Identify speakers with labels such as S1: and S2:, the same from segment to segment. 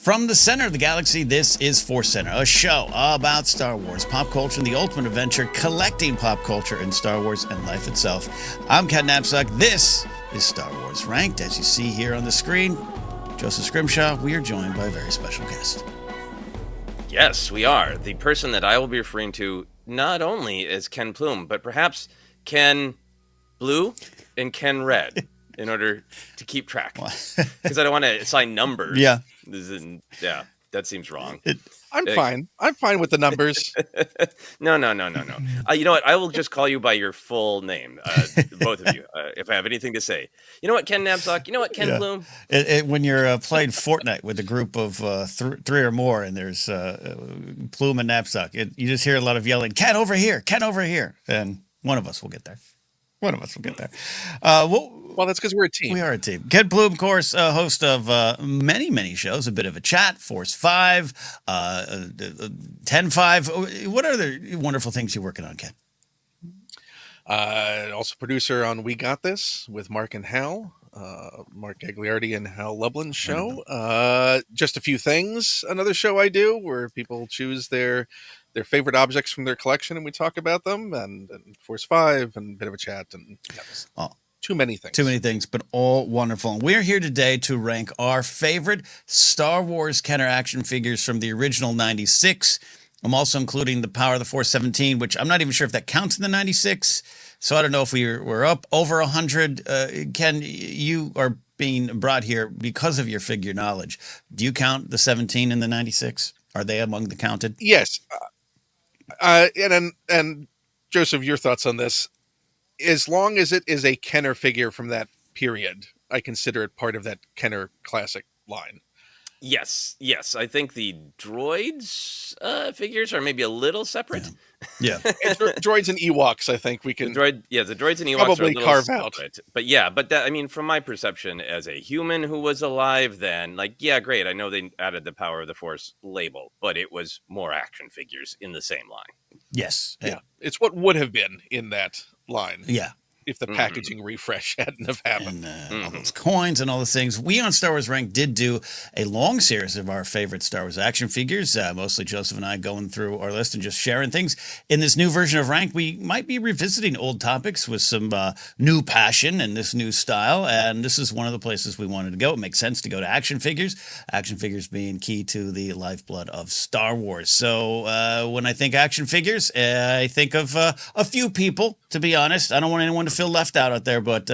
S1: From the center of the galaxy, this is ForceCenter, a show about Star Wars, pop culture, and the ultimate adventure, collecting pop culture in Star Wars and life itself. I'm Ken Knapsack. This is Star Wars Ranked. As you see here on the screen, Joseph Scrimshaw, we are joined by a very special guest.
S2: Yes, we are. The person that I will be referring to not only as Ken Plume, but perhaps Ken Blue and Ken Red in order to keep track. Because I don't want to assign numbers.
S1: Yeah.
S2: Yeah, that seems wrong.
S3: I'm fine. I'm fine with the numbers.
S2: No. You know what? I will just call you by your full name, both of you, if I have anything to say. You know what, Ken Knapsack? You know what, Ken Plume?
S1: When you're playing Fortnite with a group of three or more, and there's Plume and Knapsack, you just hear a lot of yelling, Ken over here, and one of us will get there.
S3: Well, that's because we're a team.
S1: We are a team. Ken Plume, of course, host of many shows, A Bit of a Chat, Force 5, 10-5. What other wonderful things you're working on, Ken?
S3: Also producer on We Got This with Mark and Hal, Mark Gagliardi and Hal Lublin's show. Just a Few Things, another show I do where people choose their favorite objects from their collection and we talk about them, and Force 5 and Bit of a Chat, and too many things,
S1: but all wonderful. And we're here today to rank our favorite Star Wars Kenner action figures from the original 96. I'm also including the Power of the Force 17, which I'm not even sure if that counts in the 96. So I don't know if we're up over 100. Ken, you are being brought here because of your figure knowledge. Do you count the 17 and the 96? Are they among the counted?
S3: Yes. And Joseph, your thoughts on this? As long as it is a Kenner figure from that period, I consider it part of that Kenner classic line.
S2: Yes. I think the droids figures are maybe a little separate.
S1: Yeah.
S3: Droids and Ewoks, I think we can.
S2: The droids and Ewoks
S3: probably
S2: are a little
S3: carve
S2: separate.
S3: out.
S2: But that, I mean, from my perception as a human who was alive then, great. I know they added the Power of the Force label, but it was more action figures in the same line.
S1: Yes.
S3: Yeah. It's what would have been in that line.
S1: Yeah.
S3: If the packaging refresh hadn't have happened.
S1: And all those coins and all the things. We on Star Wars Rank did do a long series of our favorite Star Wars action figures, mostly Joseph and I going through our list and just sharing things. In this new version of Rank, we might be revisiting old topics with some new passion and this new style, and this is one of the places we wanted to go. It makes sense to go to action figures being key to the lifeblood of Star Wars. So when I think action figures, I think of a few people, to be honest. I don't want anyone to feel left out there, but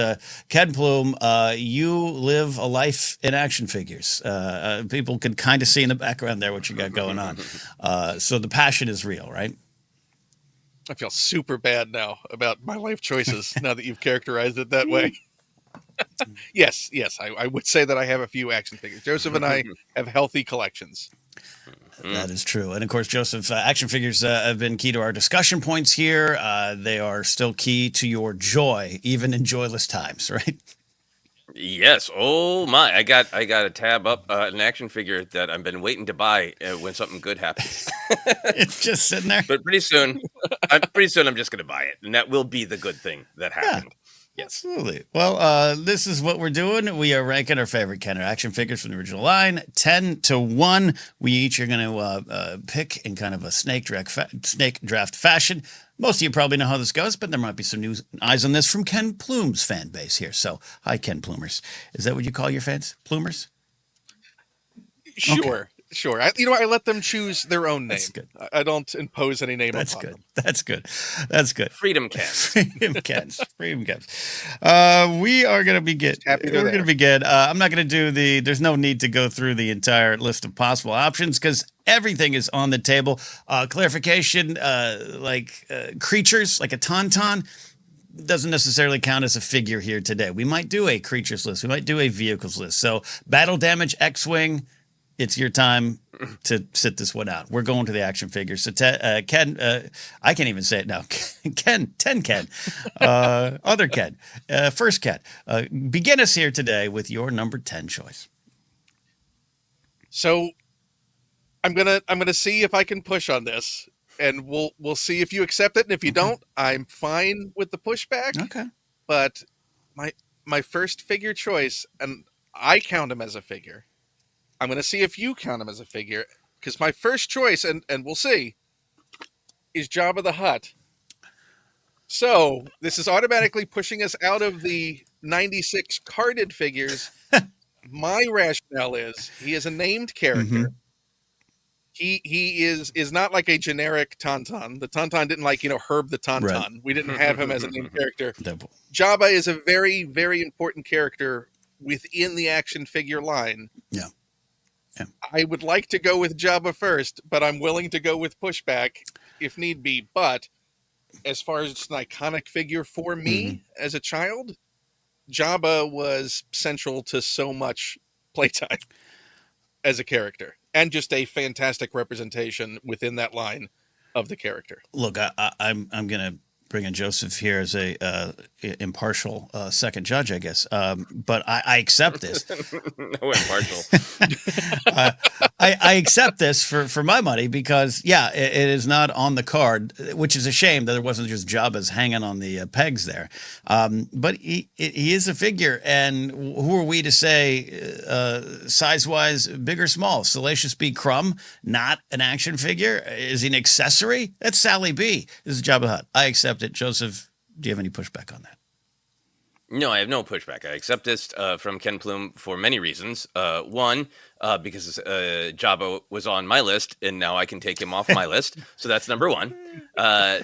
S1: Ken Plume, you live a life in action figures. People can kind of see in the background there what you got going on. So the passion is real, right?
S3: I feel super bad now about my life choices now that you've characterized it that way. Yes, I would say that I have a few action figures. Joseph and I have healthy collections.
S1: That is true. And of course, Joseph, action figures have been key to our discussion points here. They are still key to your joy, even in joyless times, right?
S2: Yes. Oh my! I got a tab up an action figure that I've been waiting to buy when something good happens.
S1: It's just sitting there.
S2: But pretty soon I'm just going to buy it, and that will be the good thing that happened.
S1: Yeah.
S2: Yes.
S1: Absolutely. Well, this is what we're doing. We are ranking our favorite Kenner action figures from the original line, 10-1. We each are going to pick in kind of a snake draft fashion. Most of you probably know how this goes, but there might be some new eyes on this from Ken Plume's fan base here. So, hi, Ken Plumers. Is that what you call your fans? Plumers?
S3: Sure. Okay. Sure. I let them choose their own name.
S1: That's good.
S3: I don't impose any name upon them.
S1: That's good.
S2: Freedom Cans.
S1: Freedom Cans. We are going to begin. We're going to begin. I'm not going to do there's no need to go through the entire list of possible options because everything is on the table. Clarification, creatures, like a tauntaun, doesn't necessarily count as a figure here today. We might do a creatures list. We might do a vehicles list. So battle damage, X-Wing, it's your time to sit this one out. We're going to the action figures. So, Ken, I can't even say it now. Ken, other Ken, first Ken. Begin us here today with your number 10 choice.
S3: So, I'm gonna see if I can push on this, and we'll see if you accept it. And if you don't, I'm fine with the pushback.
S1: Okay.
S3: But my first figure choice, and I count him as a figure. I'm going to see if you count him as a figure, because my first choice, and we'll see, is Jabba the Hutt. So this is automatically pushing us out of the 96 carded figures. My rationale is he is a named character.
S1: Mhm.
S3: He is not like a generic Tauntaun. The Tauntaun didn't Herb the Tauntaun.
S1: Right.
S3: We didn't have him as a named character.
S1: Double.
S3: Jabba is a very, very important character within the action figure line.
S1: Yeah. Yeah.
S3: I would like to go with Jabba first, but I'm willing to go with Pushback if need be. But as far as an iconic figure for me as a child, Jabba was central to so much playtime as a character, and just a fantastic representation within that line of the character.
S1: Look, I'm going to bring in Joseph here as a impartial second judge, I guess. But I accept this.
S2: No impartial.
S1: I accept this for my money because, yeah, it is not on the card, which is a shame that there wasn't just Jabba's hanging on the pegs there. But he is a figure, and who are we to say size-wise, big or small? Salacious B. Crumb, not an action figure? Is he an accessory? That's Sally B. This is Jabba the Hutt. I accept it. Joseph, do you have any pushback on that?
S2: No, I have no pushback. I accept this from Ken Plume for many reasons. One, because Jabba was on my list, and now I can take him off my list. So that's number one.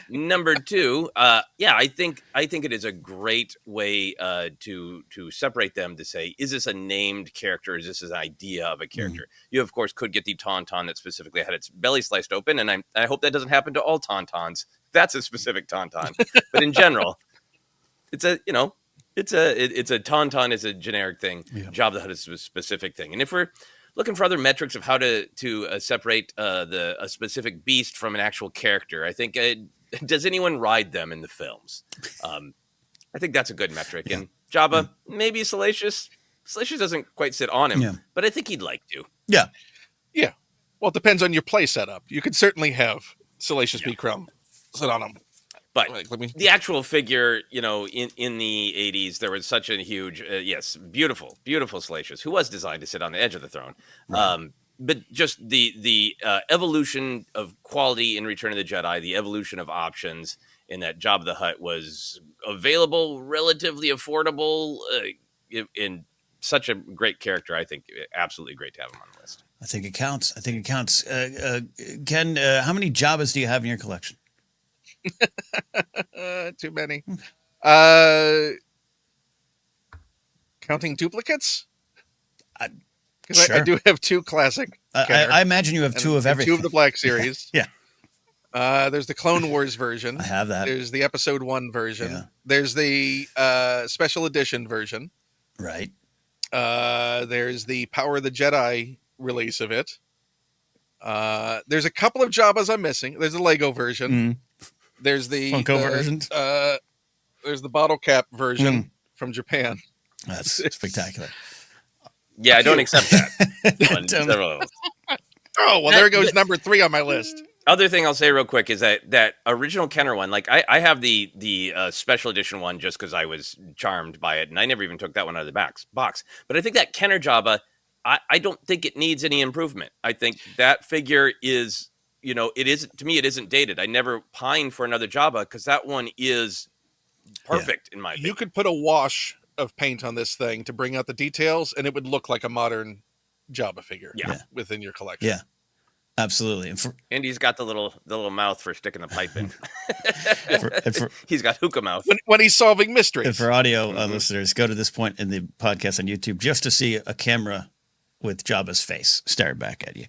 S2: Number two, yeah, I think it is a great way to separate them, to say, is this a named character? Is this an idea of a character? You, of course, could get the Tauntaun that specifically had its belly sliced open, and I hope that doesn't happen to all Tauntauns. That's a specific Tauntaun. But in general, it's a Tauntaun is a generic thing.
S1: Yeah.
S2: Jabba the Hutt is a specific thing. And if we're looking for other metrics of how to separate a specific beast from an actual character, I think does anyone ride them in the films? I think that's a good metric.
S1: Yeah.
S2: And Jabba, maybe Salacious. Salacious doesn't quite sit on him, but I think he'd like to.
S1: Yeah.
S3: Yeah. Well, it depends on your play setup. You could certainly have Salacious B. Crumb sit on him.
S2: But the actual figure, in the 80s, there was such a huge, beautiful, beautiful Salacious, who was designed to sit on the edge of the throne. Right. But just the evolution of quality in Return of the Jedi, the evolution of options, in that Jabba the Hutt was available, relatively affordable, in such a great character. I think absolutely great to have him on the list.
S1: I think it counts. Ken, how many Jabbas do you have in your collection?
S3: Too many. Counting duplicates? Because
S1: Sure.
S3: I do have two classic.
S1: I imagine you have two of everything.
S3: Two of the Black Series.
S1: Yeah.
S3: There's the Clone Wars version.
S1: I have that.
S3: There's the Episode 1 version.
S1: Yeah.
S3: There's the Special Edition version.
S1: Right.
S3: There's the Power of the Jedi release of it. There's a couple of Jabbas I'm missing. There's the Lego version. There's the
S1: Funko versions.
S3: There's the bottle cap version from Japan.
S1: That's spectacular.
S2: Yeah, I don't accept that. On several levels.
S3: Oh, well, there goes number 3 on my list.
S2: Other thing I'll say real quick is that original Kenner one, like I have the special edition one just because I was charmed by it, and I never even took that one out of the box. But I think that Kenner Jabba, I don't think it needs any improvement. I think that figure is, it isn't, to me, it isn't dated. I never pine for another Jabba because that one is perfect in my opinion.
S3: You could put a wash of paint on this thing to bring out the details, and it would look like a modern Jabba figure within your collection.
S1: Yeah, absolutely.
S2: And he's got the little mouth for sticking the pipe in. He's got hookah mouth.
S3: When he's solving mysteries.
S1: And for audio listeners, go to this point in the podcast on YouTube just to see a camera with Jabba's face stared back at you.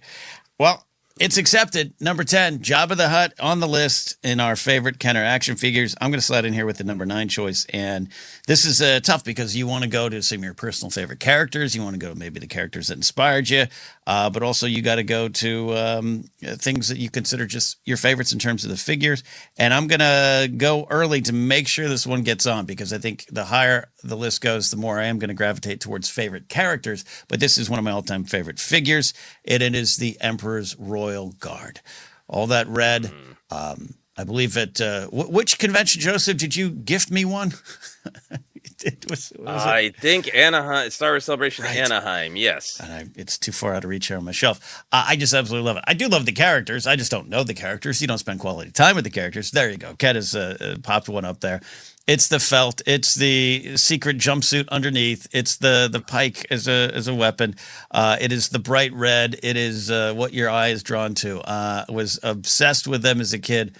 S1: Well, it's accepted. Number 10, Jabba the Hutt on the list in our favorite Kenner action figures. I'm going to slide in here with the number 9 choice. And this is tough because you want to go to some of your personal favorite characters. You want to go to maybe the characters that inspired you. But also you got to go to things that you consider just your favorites in terms of the figures. And I'm going to go early to make sure this one gets on because I think the higher the list goes, the more I am going to gravitate towards favorite characters. But this is one of my all-time favorite figures. It is the Emperor's Royal Guard. All that red. I believe at which convention, Joseph, did you gift me one? Was it?
S2: I think Anaheim, Star Wars Celebration
S1: Right.
S2: Anaheim. Yes.
S1: And it's too far out of reach here on my shelf. I just absolutely love it. I do love the characters. I just don't know the characters. You don't spend quality time with the characters. There you go. Ken has popped one up there. It's the felt. It's the secret jumpsuit underneath. It's the pike as a weapon. It is the bright red. It is what your eye is drawn to. I was obsessed with them as a kid.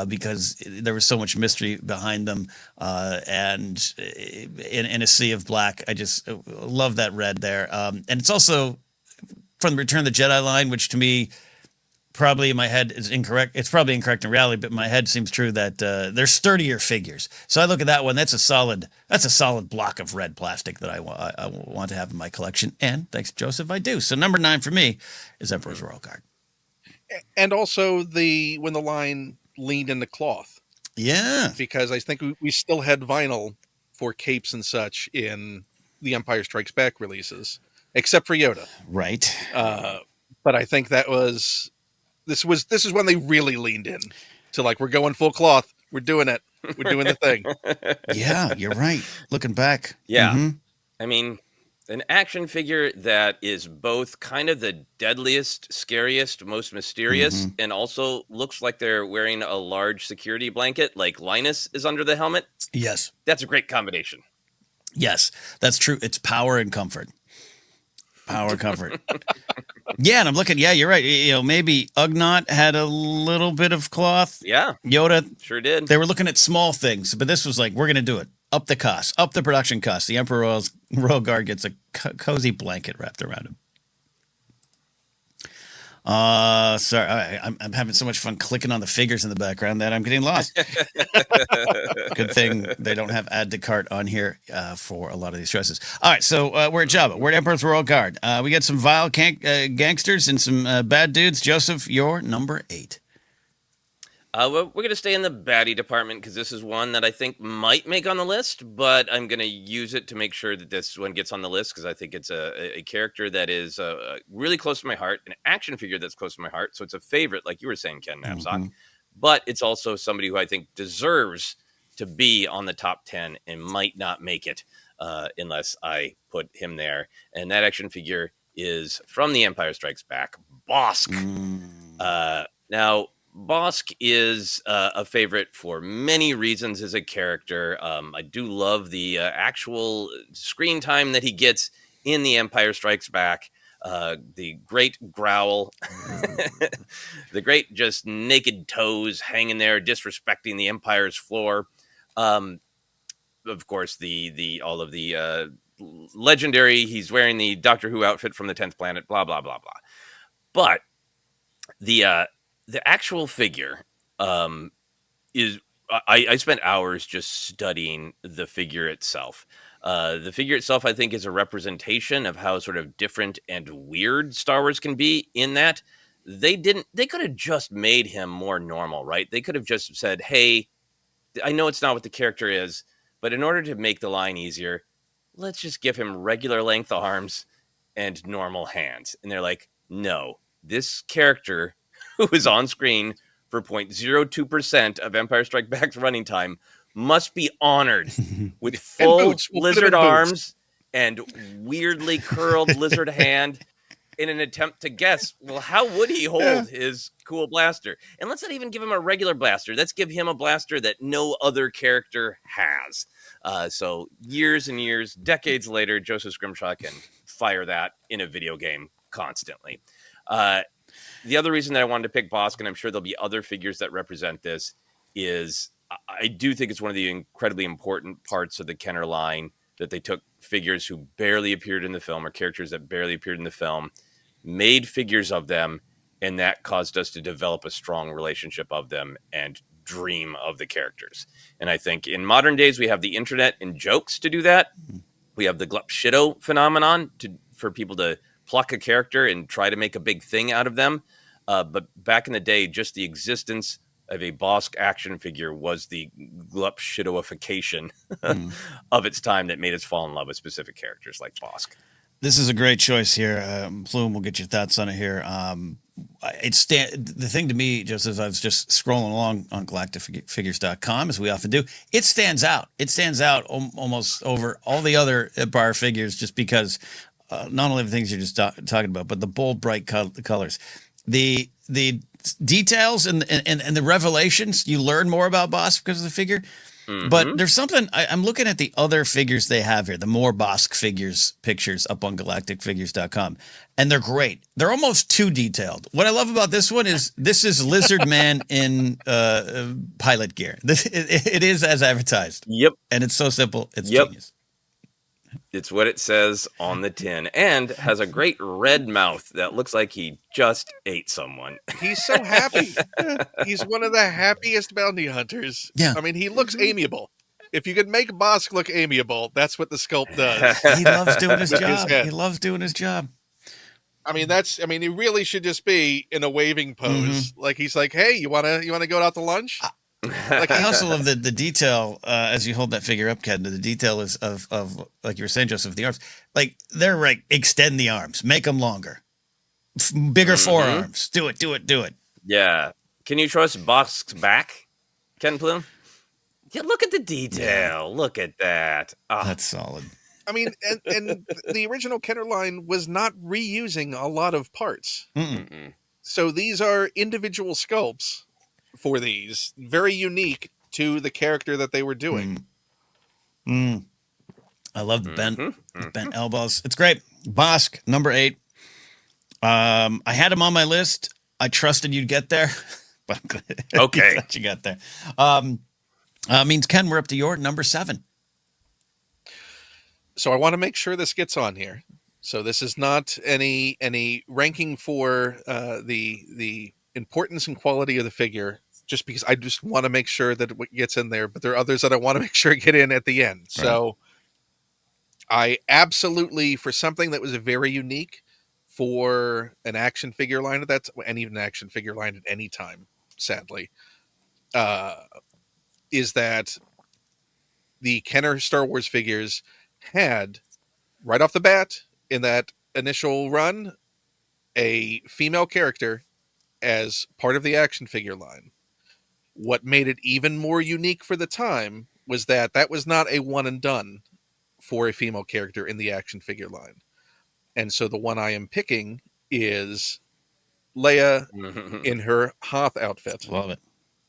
S1: Because there was so much mystery behind them, and in a sea of black, I just love that red there. And it's also from the Return of the Jedi line, which to me probably in my head is incorrect. It's probably incorrect in reality, but in my head seems true that they're sturdier figures. So I look at that one. That's a solid block of red plastic that I want to have in my collection. And thanks, Joseph, I do. So number 9 for me is Emperor's Royal Guard.
S3: And also when the line leaned into cloth.
S1: Yeah.
S3: Because I think we still had vinyl for capes and such in the Empire Strikes Back releases, except for Yoda.
S1: Right.
S3: But I think this is when they really leaned in to like, we're going full cloth. We're doing it. We're doing the thing.
S1: Yeah, you're right. Looking back.
S2: Yeah.
S1: Mm-hmm.
S2: I mean, an action figure that is both kind of the deadliest, scariest, most mysterious, and also looks like they're wearing a large security blanket, like Linus is under the helmet.
S1: Yes.
S2: That's a great combination.
S1: Yes, that's true. It's power and comfort. Power and comfort. Yeah, and I'm looking. Yeah, you're right. Maybe Ugnaught had a little bit of cloth.
S2: Yeah.
S1: Yoda
S2: sure did.
S1: They were looking at small things, but this was like, we're going to do it. Up the cost, up the production cost. The Emperor's Royal Guard gets a cozy blanket wrapped around him. Sorry, I'm having so much fun clicking on the figures in the background that I'm getting lost. Good thing they don't have add to cart on here for a lot of these choices. All right, so we're at Jabba. We're at Emperor's Royal Guard. We got some vile gangsters and some bad dudes. Joseph, you're number 8.
S2: We're going to stay in the baddie department because this is one that I think might make on the list, but I'm going to use it to make sure that this one gets on the list because I think it's a character that is really close to my heart, an action figure that's close to my heart. So it's a favorite, like you were saying, Ken Knapsack, but it's also somebody who I think deserves to be on the top 10 and might not make it unless I put him there. And that action figure is from The Empire Strikes Back, Bosk. Now, Bosk is a favorite for many reasons as a character. I do love the actual screen time that he gets in The Empire Strikes Back. The great growl, the great just naked toes hanging there, disrespecting the Empire's floor. Of course, all of the legendary. He's wearing the Doctor Who outfit from the 10th planet. Blah blah blah blah. But the actual figure is I spent hours just studying the figure itself. The figure itself, I think, is a representation of how sort of different and weird Star Wars can be in that they could have just made him more normal, right? They could have just said, hey, I know it's not what the character is, but in order to make the line easier, let's just give him regular length arms and normal hands. And they're like, no, this character who is on screen for 0.02% of Empire Strikes Back's running time must be honored with full lizard arms and weirdly curled lizard hand in an attempt to guess, well, how would he hold his cool blaster? And let's not even give him a regular blaster. Let's give him a blaster that no other character has. So years and years, decades later, Joseph Scrimshaw can fire that in a video game constantly. The other reason that I wanted to pick Bosk, and I'm sure there'll be other figures that represent this, is I do think it's one of the incredibly important parts of the Kenner line that they took figures who barely appeared in the film or characters that barely appeared in the film, made figures of them, and that caused us to develop a strong relationship of them and dream of the characters. And I think in modern days, we have the internet and jokes to do that. We have the Glup Shido phenomenon for people to pluck a character and try to make a big thing out of them. But back in the day, just the existence of a Bosk action figure was the Glup Shidoification of its time that made us fall in love with specific characters like Bosk.
S1: This is a great choice here. Plume, we'll get your thoughts on it here. the thing to me, just as I was just scrolling along on galacticfigures.com, as we often do, it stands out. It stands out almost over all the other bar figures, just because not only the things you're just talking about, but the bold, bright colors, the details and the revelations. You learn more about Bosk because of the figure. But there's something I'm looking at the other figures they have here, the more Bosk figures pictures up on galacticfigures.com, and they're great. They're almost too detailed. What I love about this one is this is Lizard Man in pilot gear. It is as advertised.
S2: Yep.
S1: And it's so simple. It's genius.
S2: It's what it says on the tin, and has a great red mouth that looks like he just ate someone.
S3: He's so happy. He's one of the happiest bounty hunters.
S1: Yeah.
S3: I mean, he looks amiable. If you could make Bosk look amiable, that's what the sculpt does.
S1: He loves doing his
S3: With his
S1: job.
S3: head.
S1: He loves doing his job.
S3: I mean, he really should just be in a waving pose. Like he's like, hey, you wanna go out to lunch? Like,
S1: I also love the detail as you hold that figure up, Ken. The detail is of like you were saying, Joseph, the arms. Like they're like, extend the arms, make them longer, bigger forearms. Do it.
S2: Yeah. Can you trust Bosk's back, Ken Plume? Yeah, look at the detail. Yeah. Look at that. Oh.
S1: That's solid.
S3: I mean, and the original Kenner line was not reusing a lot of parts. So these are individual sculpts for these, very unique to the character that they were doing.
S1: I love the bent elbows. It's great. Bosk, number 8. I had him on my list. I trusted you'd get there. But
S2: okay,
S1: glad you got there. Means Ken, we're up to your number 7.
S3: So I want to make sure this gets on here. So this is not any ranking for the importance and quality of the figure, just because I just want to make sure that it gets in there. But there are others that I want to make sure get in at the end. Right. So I absolutely, for something that was very unique for an action figure line, and even an action figure line at any time, sadly, is that the Kenner Star Wars figures had, right off the bat, in that initial run, a female character as part of the action figure line. What made it even more unique for the time was that was not a one and done for a female character in the action figure line. And so the one I am picking is Leia in her Hoth outfit.
S1: Love it.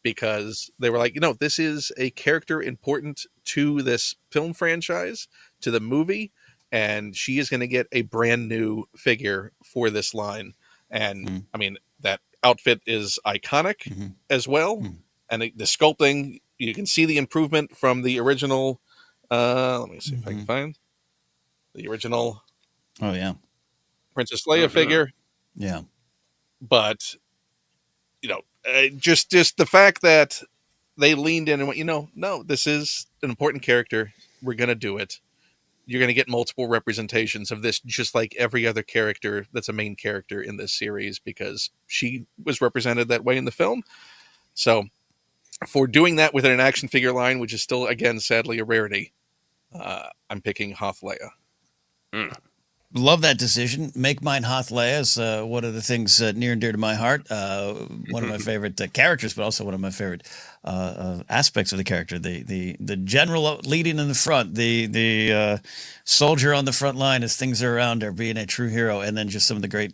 S3: Because they were like, this is a character important to this film franchise, to the movie, and she is going to get a brand new figure for this line. And I mean, that outfit is iconic as well. And the sculpting, you can see the improvement from the original. Let me see if I can find the original.
S1: Oh yeah,
S3: Princess Leia figure.
S1: Yeah,
S3: but just the fact that they leaned in and went, no, this is an important character. We're going to do it. You're going to get multiple representations of this, just like every other character that's a main character in this series, because she was represented that way in the film. So for doing that within an action figure line, which is still, again, sadly a rarity, I'm picking Hoth Leia.
S1: Love that decision. Make mine Hoth Leia is one of the things near and dear to my heart. One of my favorite characters, but also one of my favorite aspects of the character. The general leading in the front, the soldier on the front line as things are around her, being a true hero, and then just some of the great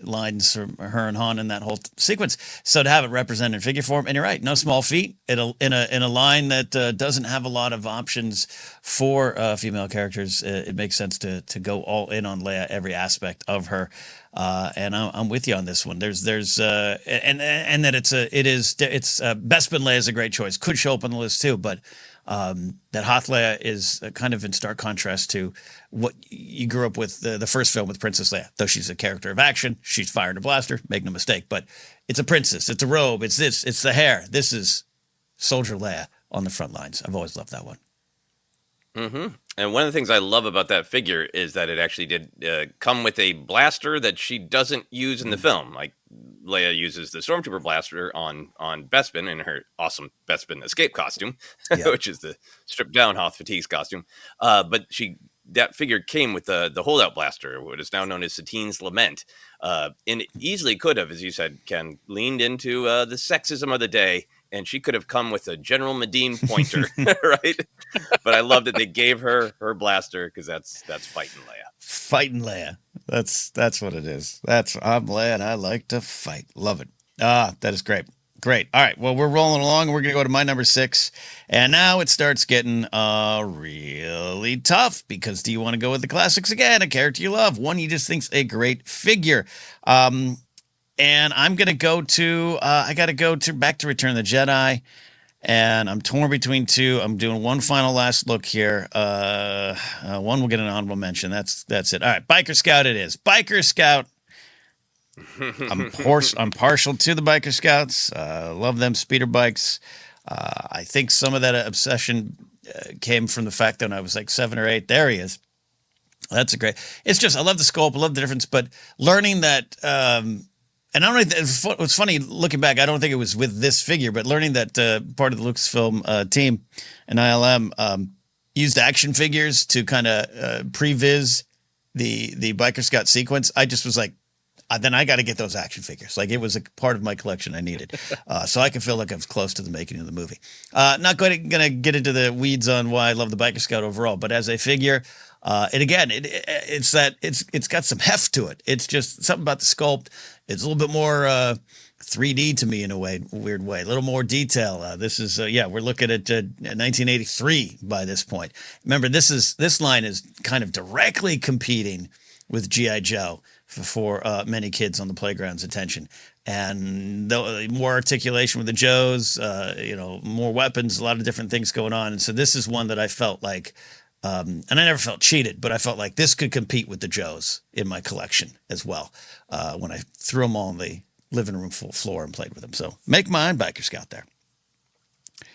S1: lines from her and Han in that whole sequence. So to have it represented in figure form, and you're right, no small feat in a line that doesn't have a lot of options for female characters. It makes sense to go all in on Leia, every aspect of her. And I'm with you on this one. There's and that it's Bespin Leia is a great choice. Could show up on the list too, but that Hoth Leia is kind of in stark contrast to what you grew up with the first film with Princess Leia. Though she's a character of action, she's firing a blaster. Make no mistake, but it's a princess. It's a robe. It's this. It's the hair. This is Soldier Leia on the front lines. I've always loved that one.
S2: And one of the things I love about that figure is that it actually did come with a blaster that she doesn't use in the film. Like Leia uses the Stormtrooper blaster on Bespin in her awesome Bespin escape costume, which is the stripped down Hoth Fatigues costume. But she that figure came with the holdout blaster, what is now known as Satine's Lament, and it easily could have, as you said, Ken, leaned into the sexism of the day, and she could have come with a General Medine pointer, right? But I love that they gave her blaster because that's fighting Leia.
S1: Fighting Leia. That's what it is. I'm Leia and I like to fight. Love it. That is great. Great. All right. Well, we're rolling along. We're going to go to my number 6. And now it starts getting really tough because do you want to go with the classics again? A character you love, one you just think's a great figure. And I'm going to go to, I got to go to back to Return of the Jedi. And I'm torn between two. I'm doing one final last look here. One will get an honorable mention. That's it. All right. Biker Scout it is. Biker Scout. I'm partial to the Biker Scouts. Love them speeder bikes. I think some of that obsession came from the fact that when I was like 7 or 8, there he is. That's a great. It's just I love the sculpt, I love the difference, but learning that. And I don't know. It's funny looking back. I don't think it was with this figure, but learning that part of the Lucasfilm team and ILM used action figures to kind of previs the Biker Scout sequence. I just was like. Then I got to get those action figures. Like it was a part of my collection I needed. So I can feel like I was close to the making of the movie. Not going to get into the weeds on why I love the Biker Scout overall, but as a figure, and again, it's got some heft to it. It's just something about the sculpt. It's a little bit more 3D to me in a weird way, a little more detail. This is, we're looking at 1983 by this point. Remember, this line is kind of directly competing with G.I. Joe for many kids on the playground's attention. And more articulation with the Joes, more weapons, a lot of different things going on. And so this is one that I felt like, and I never felt cheated, but I felt like this could compete with the Joes in my collection as well when I threw them all on the living room floor and played with them. So make mine Biker Scout there.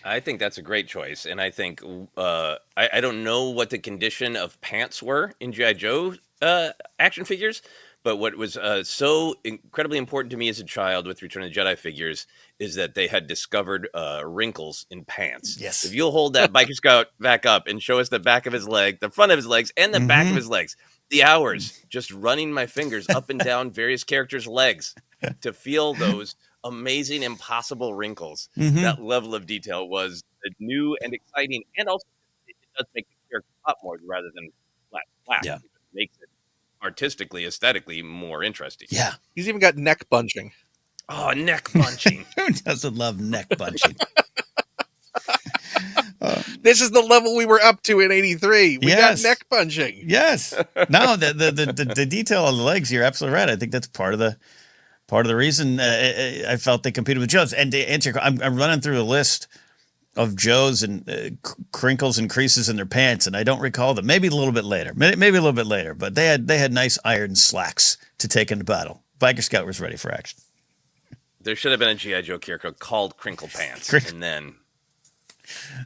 S2: I think that's a great choice. And I think, I don't know what the condition of pants were in G.I. Joe action figures, but what was so incredibly important to me as a child with Return of the Jedi figures is that they had discovered wrinkles in pants.
S1: Yes.
S2: If you'll hold that Biker Scout back up and show us the back of his leg, the front of his legs, and the back of his legs, the hours just running my fingers up and down various characters' legs to feel those amazing, impossible wrinkles. That level of detail was new and exciting, and also it does make the character up more rather than flat.
S1: Yeah.
S2: It makes it artistically, aesthetically more interesting.
S1: Yeah.
S3: He's even got neck bunching.
S2: Oh, neck bunching.
S1: Who doesn't love neck bunching?
S3: This is the level we were up to in 83. We
S1: Yes.
S3: got neck bunching.
S1: Yes. No, the detail on the legs, you're absolutely right. I think that's part of the reason I felt they competed with Joe's. And to answer, I'm running through a list of Joe's and crinkles and creases in their pants, and I don't recall them. Maybe a little bit later. Maybe a little bit later. But they had nice iron slacks to take into battle. Biker Scout was ready for action.
S2: There should have been a G.I. Joe character called Crinkle Pants, and then.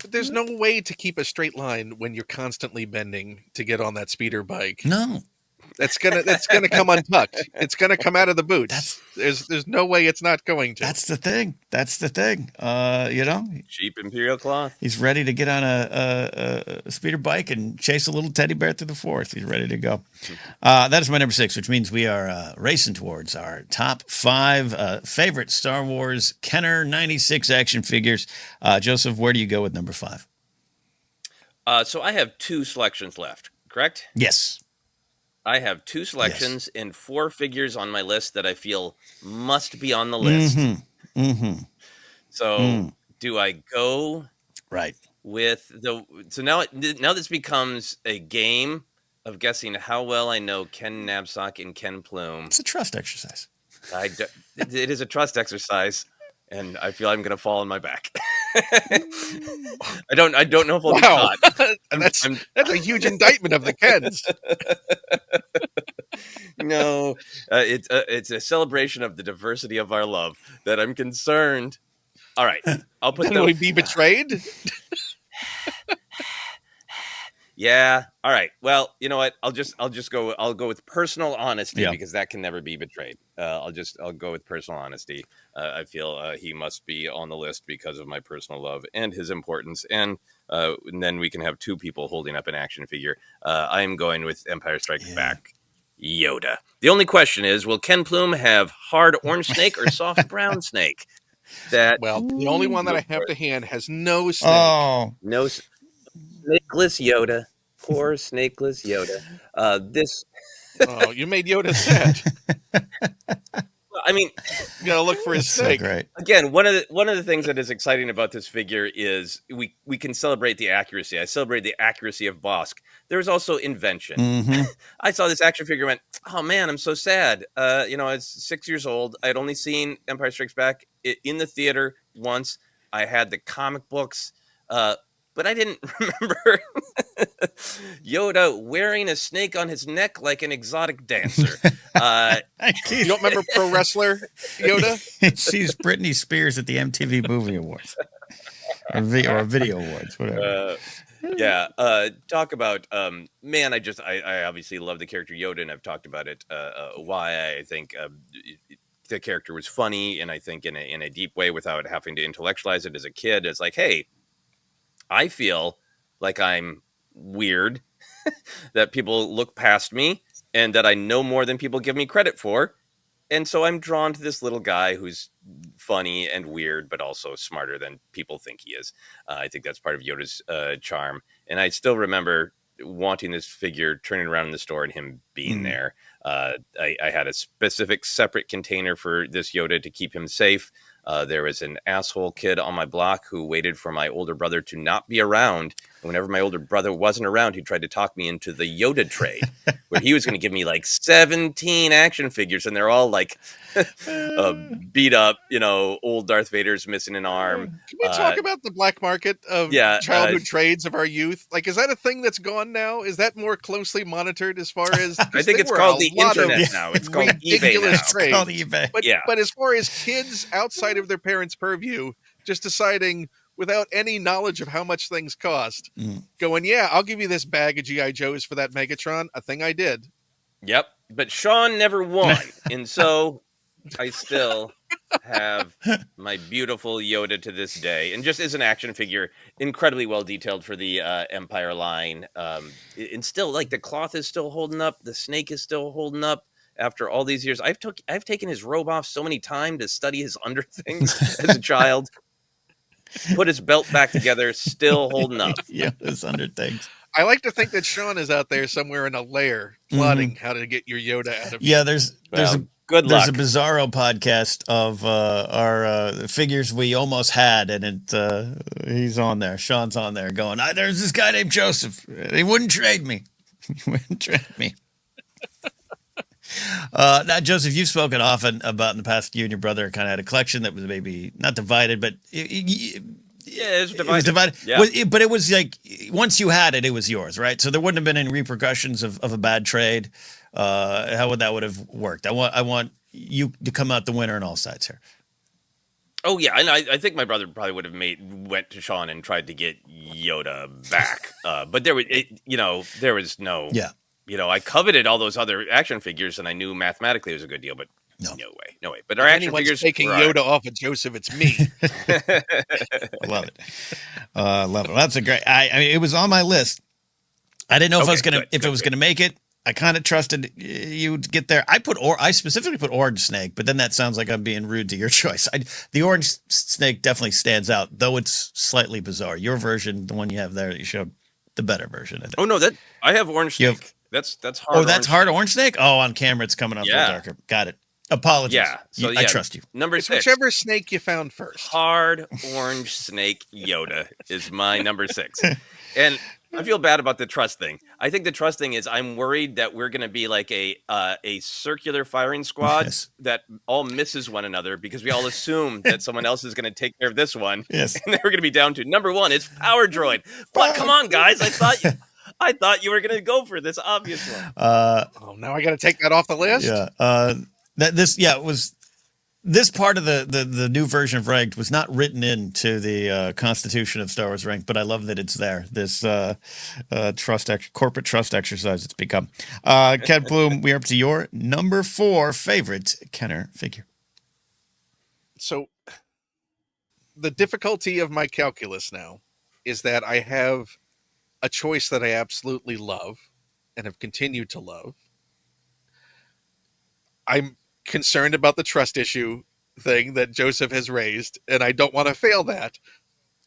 S3: But there's no way to keep a straight line when you're constantly bending to get on that speeder bike.
S1: No.
S3: That's gonna come untucked. It's gonna come out of the boots. There's no way it's not going to.
S1: That's the thing.
S2: Cheap Imperial cloth.
S1: He's ready to get on a speeder bike and chase a little teddy bear through the forest. He's ready to go. That is my number 6, which means we are racing towards our top 5 favorite Star Wars Kenner 96 action figures. Joseph, where do you go with number 5?
S2: So I have 2 selections left, correct?
S1: Yes.
S2: I have 2 selections and 4 figures on my list that I feel must be on the list. So do I go
S1: right
S2: with so now this becomes a game of guessing how well I know Ken Knapsack and Ken Plume.
S1: It's a trust exercise.
S2: It is a trust exercise, and I feel I'm going to fall on my back. I don't know if I'll be caught.
S3: And that's a huge indictment of the Kens.
S2: No, it's a celebration of the diversity of our love that I'm concerned. All right, I'll put
S3: Will we be betrayed?
S2: Yeah. All right. Well, you know what? I'll go with personal honesty
S1: Yeah.
S2: because that can never be betrayed. I'll go with personal honesty. I feel he must be on the list because of my personal love and his importance. And then we can have two people holding up an action figure. I am going with Empire Strikes
S1: Yeah.
S2: Back. Yoda. The only question is, will Ken Plume have hard orange snake or soft brown snake? That
S3: Well, the only one that
S2: Go
S3: I have
S2: for
S3: to
S2: it.
S3: hand has no snake.
S1: Oh,
S2: No snakeless Yoda. Poor snakeless Yoda. This,
S3: Oh, you made Yoda sad.
S2: I mean,
S3: You gotta look for his
S1: that's so
S3: snake.
S1: great.
S2: again, one of the things that is exciting about this figure is we can celebrate the accuracy. I celebrate the accuracy of Bosk. There's also invention.
S1: Mm-hmm.
S2: I saw this action figure and went, oh man, I'm so sad. I was 6 years old. I'd only seen Empire Strikes Back in the theater once. I had the comic books, but I didn't remember Yoda wearing a snake on his neck like an exotic dancer.
S3: You don't remember Pro Wrestler Yoda?
S1: She's Britney Spears at the MTV Movie Awards or Video Awards, whatever.
S2: Yeah, talk about man. I obviously love the character Yoda, and I've talked about it. Why I think the character was funny, and I think in a deep way without having to intellectualize it as a kid. It's like, hey, I feel like I'm weird, that people look past me, and that I know more than people give me credit for. And so I'm drawn to this little guy who's funny and weird, but also smarter than people think he is. I think that's part of Yoda's charm. And I still remember wanting this figure, turning around in the store, and him being there. I had a specific separate container for this Yoda to keep him safe. There was an asshole kid on my block who waited for my older brother to not be around. And whenever my older brother wasn't around, he tried to talk me into the Yoda trade, where he was going to give me like 17 action figures, and they're all like beat up, old Darth Vader's missing an arm.
S3: Can we talk about the black market of childhood trades of our youth? Like, is that a thing that's gone now? Is that more closely monitored as far as?
S2: I think it's called the internet now. It's called eBay now.
S3: Ridiculous trades.
S1: Called eBay.
S3: But as far as kids outside of their parents' purview, just deciding without any knowledge of how much things cost, going, yeah, I'll give you this bag of G.I. Joes for that Megatron, a thing I did.
S2: Yep. But Sean never won. And so I still have my beautiful Yoda to this day. And just as an action figure, incredibly well detailed for the Empire line. And still, like, the cloth is still holding up. The snake is still holding up. After all these years, I've taken his robe off so many times to study his under things as a child. Put his belt back together, still holding up.
S1: Yeah, those under things.
S3: I like to think that Sean is out there somewhere in a lair plotting how to get your Yoda out of you.
S1: Yeah, there's
S2: good luck.
S1: There's a Bizarro podcast of our figures we almost had, and he's on there. Sean's on there going, there's this guy named Joseph. He wouldn't trade me. He wouldn't trade me. Now, Joseph, you've spoken often about in the past you and your brother kind of had a collection that was maybe not divided, but
S2: it was divided.
S1: It was divided.
S2: Yeah.
S1: But it was like once you had it, it was yours, right? So there wouldn't have been any repercussions of a bad trade. How would that have worked? I want you to come out the winner on all sides here.
S2: Oh yeah, and I think my brother probably would have went to Sean and tried to get Yoda back. But there was no.
S1: Yeah.
S2: I coveted all those other action figures, and I knew mathematically it was a good deal, but no way. But our action figures
S3: taking Yoda off of Joseph, it's me.
S1: I love it. Love it. That's a great. I mean, it was on my list. I didn't know if I was gonna make it. I kind of trusted you to get there. I specifically put orange snake, but then that sounds like I'm being rude to your choice. The orange snake definitely stands out, though it's slightly bizarre. Your version, the one you have there that you showed, the better version, I think.
S2: Oh no, I have orange snake. That's hard.
S1: Oh, that's hard orange snake? Oh, on camera it's coming up a little darker. Got it. Apologies.
S2: Yeah. So
S1: I trust you.
S2: Number 6.
S3: Whichever snake you found first.
S2: Hard orange snake Yoda is my number 6. And I feel bad about the trust thing. I think the trust thing is I'm worried that we're going to be like a circular firing squad that all misses one another because we all assume that someone else is going to take care of this one.
S1: Yes.
S2: And then we're going to be down to number 1. It's Power Droid. But come on, guys. I thought you were going to go for this obvious one.
S3: Now I got to take that off the list.
S1: Yeah. It was this part of the new version of Ranked was not written into the Constitution of Star Wars Ranked, but I love that it's there. This corporate trust exercise it's become. Ken Plume, we're up to your number 4 favorite Kenner figure.
S3: So the difficulty of my calculus now is that I have a choice that I absolutely love and have continued to love. I'm concerned about the trust issue thing that Joseph has raised, and I don't want to fail that.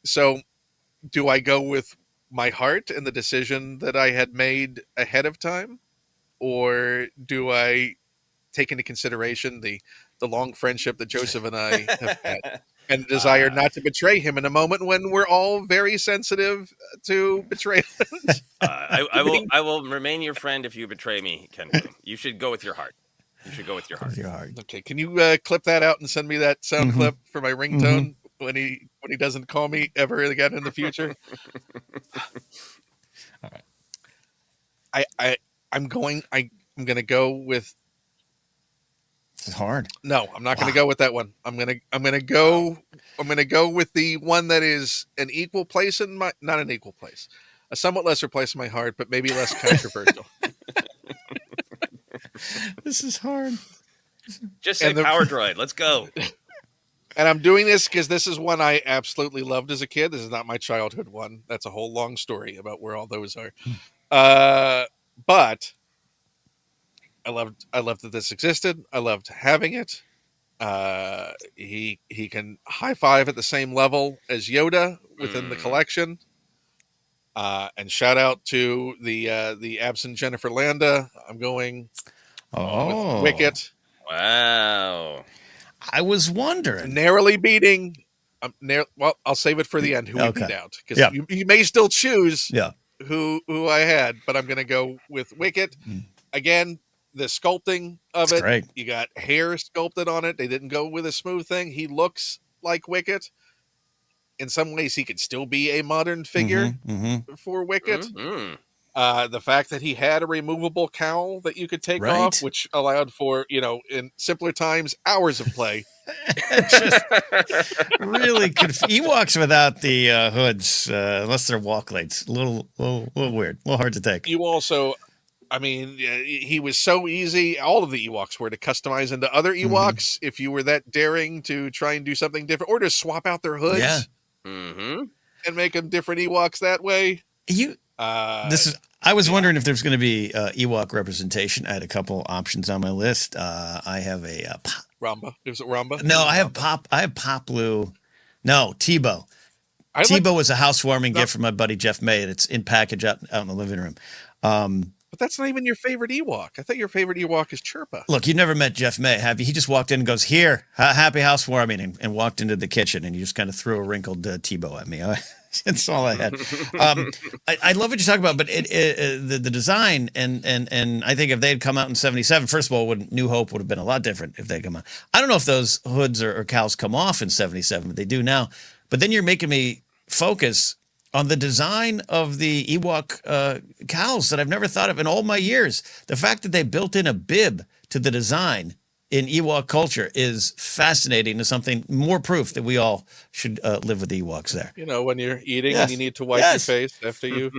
S3: So do I go with my heart and the decision that I had made ahead of time? Or do I take into consideration the long friendship that Joseph and I have had and the desire not to betray him in a moment when we're all very sensitive to betrayal?
S2: I will remain your friend if you betray me, Ken Plume. You should go with your heart. You should go with your heart.
S3: Okay, can you clip that out and send me that sound clip for my ringtone when he doesn't call me ever again in the future?
S1: All right.
S3: I'm going to go with.
S1: This is hard.
S3: No, I'm not going to go with that one. I'm going to go with the one that is an equal place in my, not an equal place, a somewhat lesser place in my heart, but maybe less controversial.
S1: This is hard.
S2: Just say Power Droid. Let's go.
S3: And I'm doing this because this is one I absolutely loved as a kid. This is not my childhood one. That's a whole long story about where all those are. But I loved that this existed. I loved having it. He can high five at the same level as Yoda within the collection. And shout out to the absent Jennifer Landa. I'm going with Wicket.
S2: Wow.
S1: I was wondering.
S3: Narrowly beating. Well, I'll save it for the end. Who we beat out, because you may still choose who I had, but I'm going to go with Wicket. Again, the sculpting of it.
S1: Great.
S3: You got hair sculpted on it. They didn't go with a smooth thing. He looks like Wicket. In some ways, he could still be a modern figure for Wicket. The fact that he had a removable cowl that you could take off, which allowed for, in simpler times, hours of play.
S1: Really Ewoks without the hoods, unless they're walk lights, a little weird, a little hard to take.
S3: You also, he was so easy. All of the Ewoks were to customize into other Ewoks if you were that daring to try and do something different, or to swap out their hoods.
S1: Yeah.
S3: And make them different Ewoks that way.
S1: I was wondering if there's going to be Ewok representation. I had a couple options on my list. I have a
S3: Ramba. Is it Ramba?
S1: No, I have Poplu. No, Tebow. Tebow was a housewarming gift from my buddy Jeff May. It's in package out in the living room.
S3: But that's not even your favorite Ewok. I thought your favorite Ewok is Chirpa.
S1: Look, you never met Jeff May, have you? He just walked in and goes, "Here, happy housewarming," and walked into the kitchen, and he just kind of threw a wrinkled Tebow at me. That's all I had. I love what you're talking about, but the design and I think if they had come out in '77, first of all, New Hope would have been a lot different if they come out. I don't know if those hoods or cowls come off in '77, but they do now. But then you're making me focus on the design of the Ewok cowls that I've never thought of in all my years. The fact that they built in a bib to the design in Ewok culture is fascinating, and something more proof that we all should live with the Ewoks there.
S3: When you're eating and you need to wipe your face after you.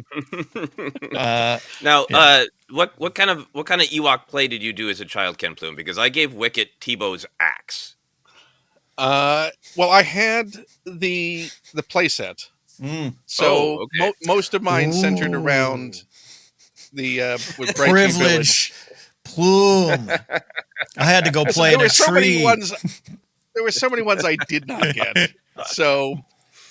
S2: What kind of Ewok play did you do as a child, Ken Plume? Because I gave Wicket Tebow's axe.
S3: Well, I had the playset. So most of mine centered around the with
S1: privilege. Plume. I had to go play in a tree.
S3: There were so many ones I did not get. So,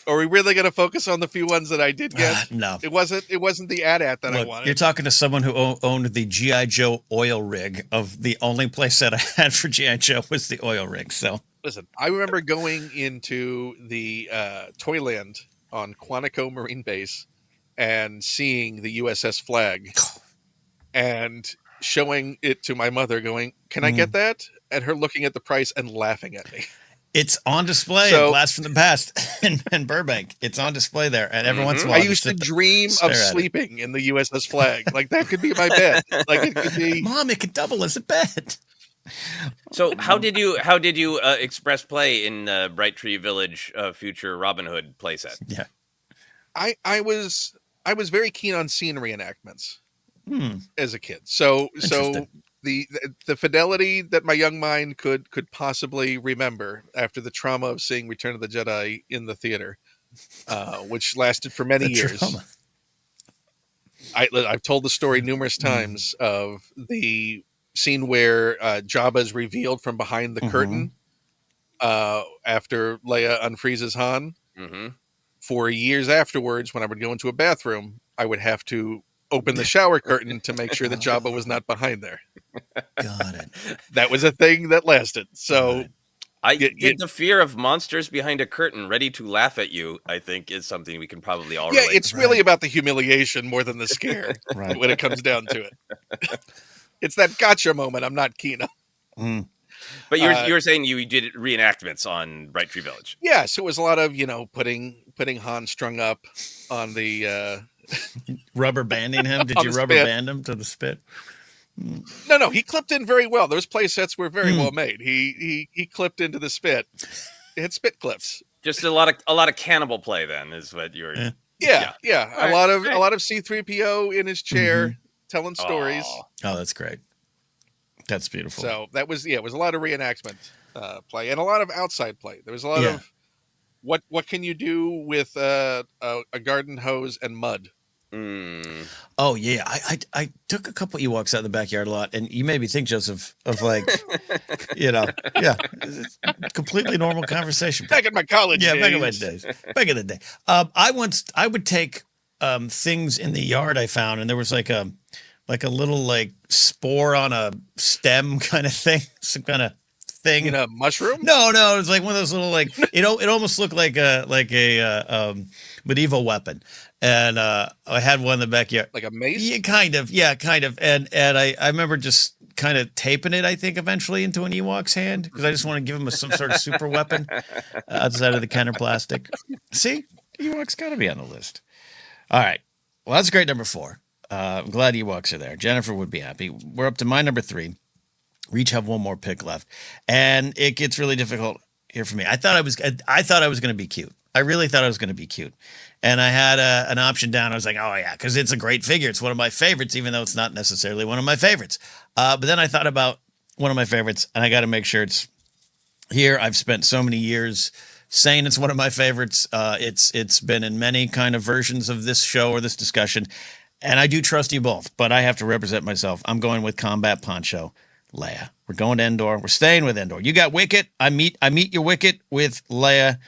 S3: are we really going to focus on the few ones that I did get?
S1: No,
S3: it wasn't the AT-AT that I wanted.
S1: You're talking to someone who owned the G.I. Joe oil rig. Of the only place that I had for G.I. Joe was the oil rig. So
S3: listen, I remember going into the Toyland on Quantico Marine Base and seeing the USS Flag and showing it to my mother going, "Can I get that?" And her looking at the price and laughing at me.
S1: It's on display at Blast from the Past in Burbank. It's on display there. And every once in a while,
S3: I used to dream of sleeping in the USS Flag. Like, that could be my bed. Like, it could be.
S1: Mom, it could double as a bed.
S2: So how did you express play in Bright Tree Village future Robin Hood playset?
S1: Yeah.
S3: I was very keen on scene reenactments
S1: Hmm.
S3: as a kid. So
S1: Interesting.
S3: the fidelity that my young mind could possibly remember after the trauma of seeing Return of the Jedi in the theater, which lasted for many
S1: The
S3: years.
S1: trauma.
S3: I've told the story numerous times of the scene where Jabba is revealed from behind the curtain after Leia unfreezes Han.
S2: Mm-hmm.
S3: For years afterwards, when I would go into a bathroom, I would have to open the shower curtain to make sure that Jabba was not behind there.
S1: Got it.
S3: That was a thing that lasted.
S1: Got
S3: So
S1: it.
S2: I did the fear of monsters behind a curtain ready to laugh at you, I think, is something we can probably all
S3: yeah,
S2: relate
S3: it's
S2: to.
S3: really about the humiliation more than the scare
S1: Right.
S3: when it comes down to it. It's that gotcha moment I'm not keen on.
S1: Mm.
S2: But you were saying you did reenactments on Bright Tree Village.
S3: Yeah, so it was a lot of, putting Han strung up on the
S1: Rubber banding him? Did
S3: On
S1: you
S3: the
S1: rubber
S3: spit.
S1: band him to the spit?
S3: No, he clipped in very well. Those play sets were very well made. He clipped into the spit. It had spit clips.
S2: Just a lot of cannibal play then is what you were.
S3: Yeah.
S2: All
S3: A lot of C-3PO in his chair telling stories.
S2: Aw.
S1: Oh, that's great. That's beautiful.
S3: So that was it was a lot of reenactment play and a lot of outside play. There was a lot
S1: Yeah.
S3: of what can you do with a garden hose and mud?
S2: Mm.
S1: Oh yeah, I took a couple Ewoks out in the backyard a lot, and you made me think, Joseph, of like, yeah, it's a completely normal conversation.
S3: Back in my college days.
S1: Back in my days, back in the day. I would take things in the yard I found, and there was like a little like spore on a stem kind of thing, some kind of thing.
S3: In a mushroom?
S1: No, it was like one of those little like it almost looked like a medieval weapon, and I had one in the backyard.
S3: Like a mace?
S1: Yeah, kind of, and I remember just kind of taping it. I think eventually into an Ewok's hand because I just want to give him some sort of super weapon outside of the Kenner plastic. See, Ewok's got to be on the list. All right, well that's great number 4. I'm glad Ewoks are there. Jennifer would be happy. We're up to my number 3. We each have one more pick left, and it gets really difficult here for me. I thought I was going to be cute. I really thought I was going to be cute, and I had an option down. I was like, oh yeah, because it's a great figure. It's one of my favorites, even though it's not necessarily one of my favorites. But then I thought about one of my favorites, and I got to make sure it's here. I've spent so many years saying it's one of my favorites. It's been in many kind of versions of this show or this discussion, and I do trust you both, but I have to represent myself. I'm going with Combat Poncho. Leia. We're going to Endor. We're staying with Endor. You got Wicket. I meet your Wicket with Leia.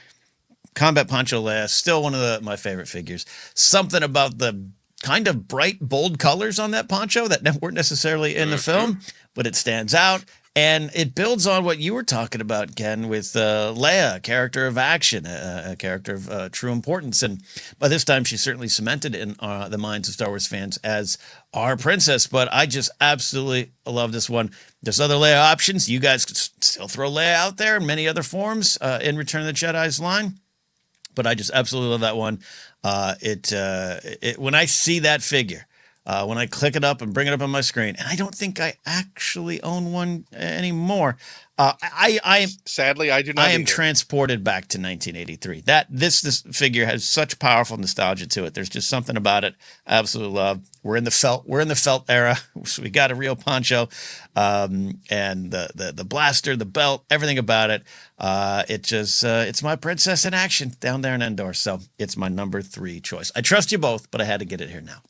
S1: Combat Poncho Leia, still one of my favorite figures. Something about the kind of bright, bold colors on that poncho that weren't necessarily in the film, but it stands out. And it builds on what you were talking about, Ken, with Leia, a character of action, a character of true importance. And by this time, she's certainly cemented in the minds of Star Wars fans as our princess. But I just absolutely love this one. There's other Leia options. You guys could still throw Leia out there in many other forms in Return of the Jedi's line. But I just absolutely love that one. When I see that figure, when I click it up and bring it up on my screen, and I don't think I actually own one anymore.
S3: Sadly, I do not.
S1: I am
S3: either.
S1: transported back to 1983. This figure has such powerful nostalgia to it. There's just something about it I absolutely love. We're in the felt era. So we got a real poncho, and the blaster, the belt, everything about it. It's my princess in action down there in Endor. So it's my number 3 choice. I trust you both, but I had to get it here now.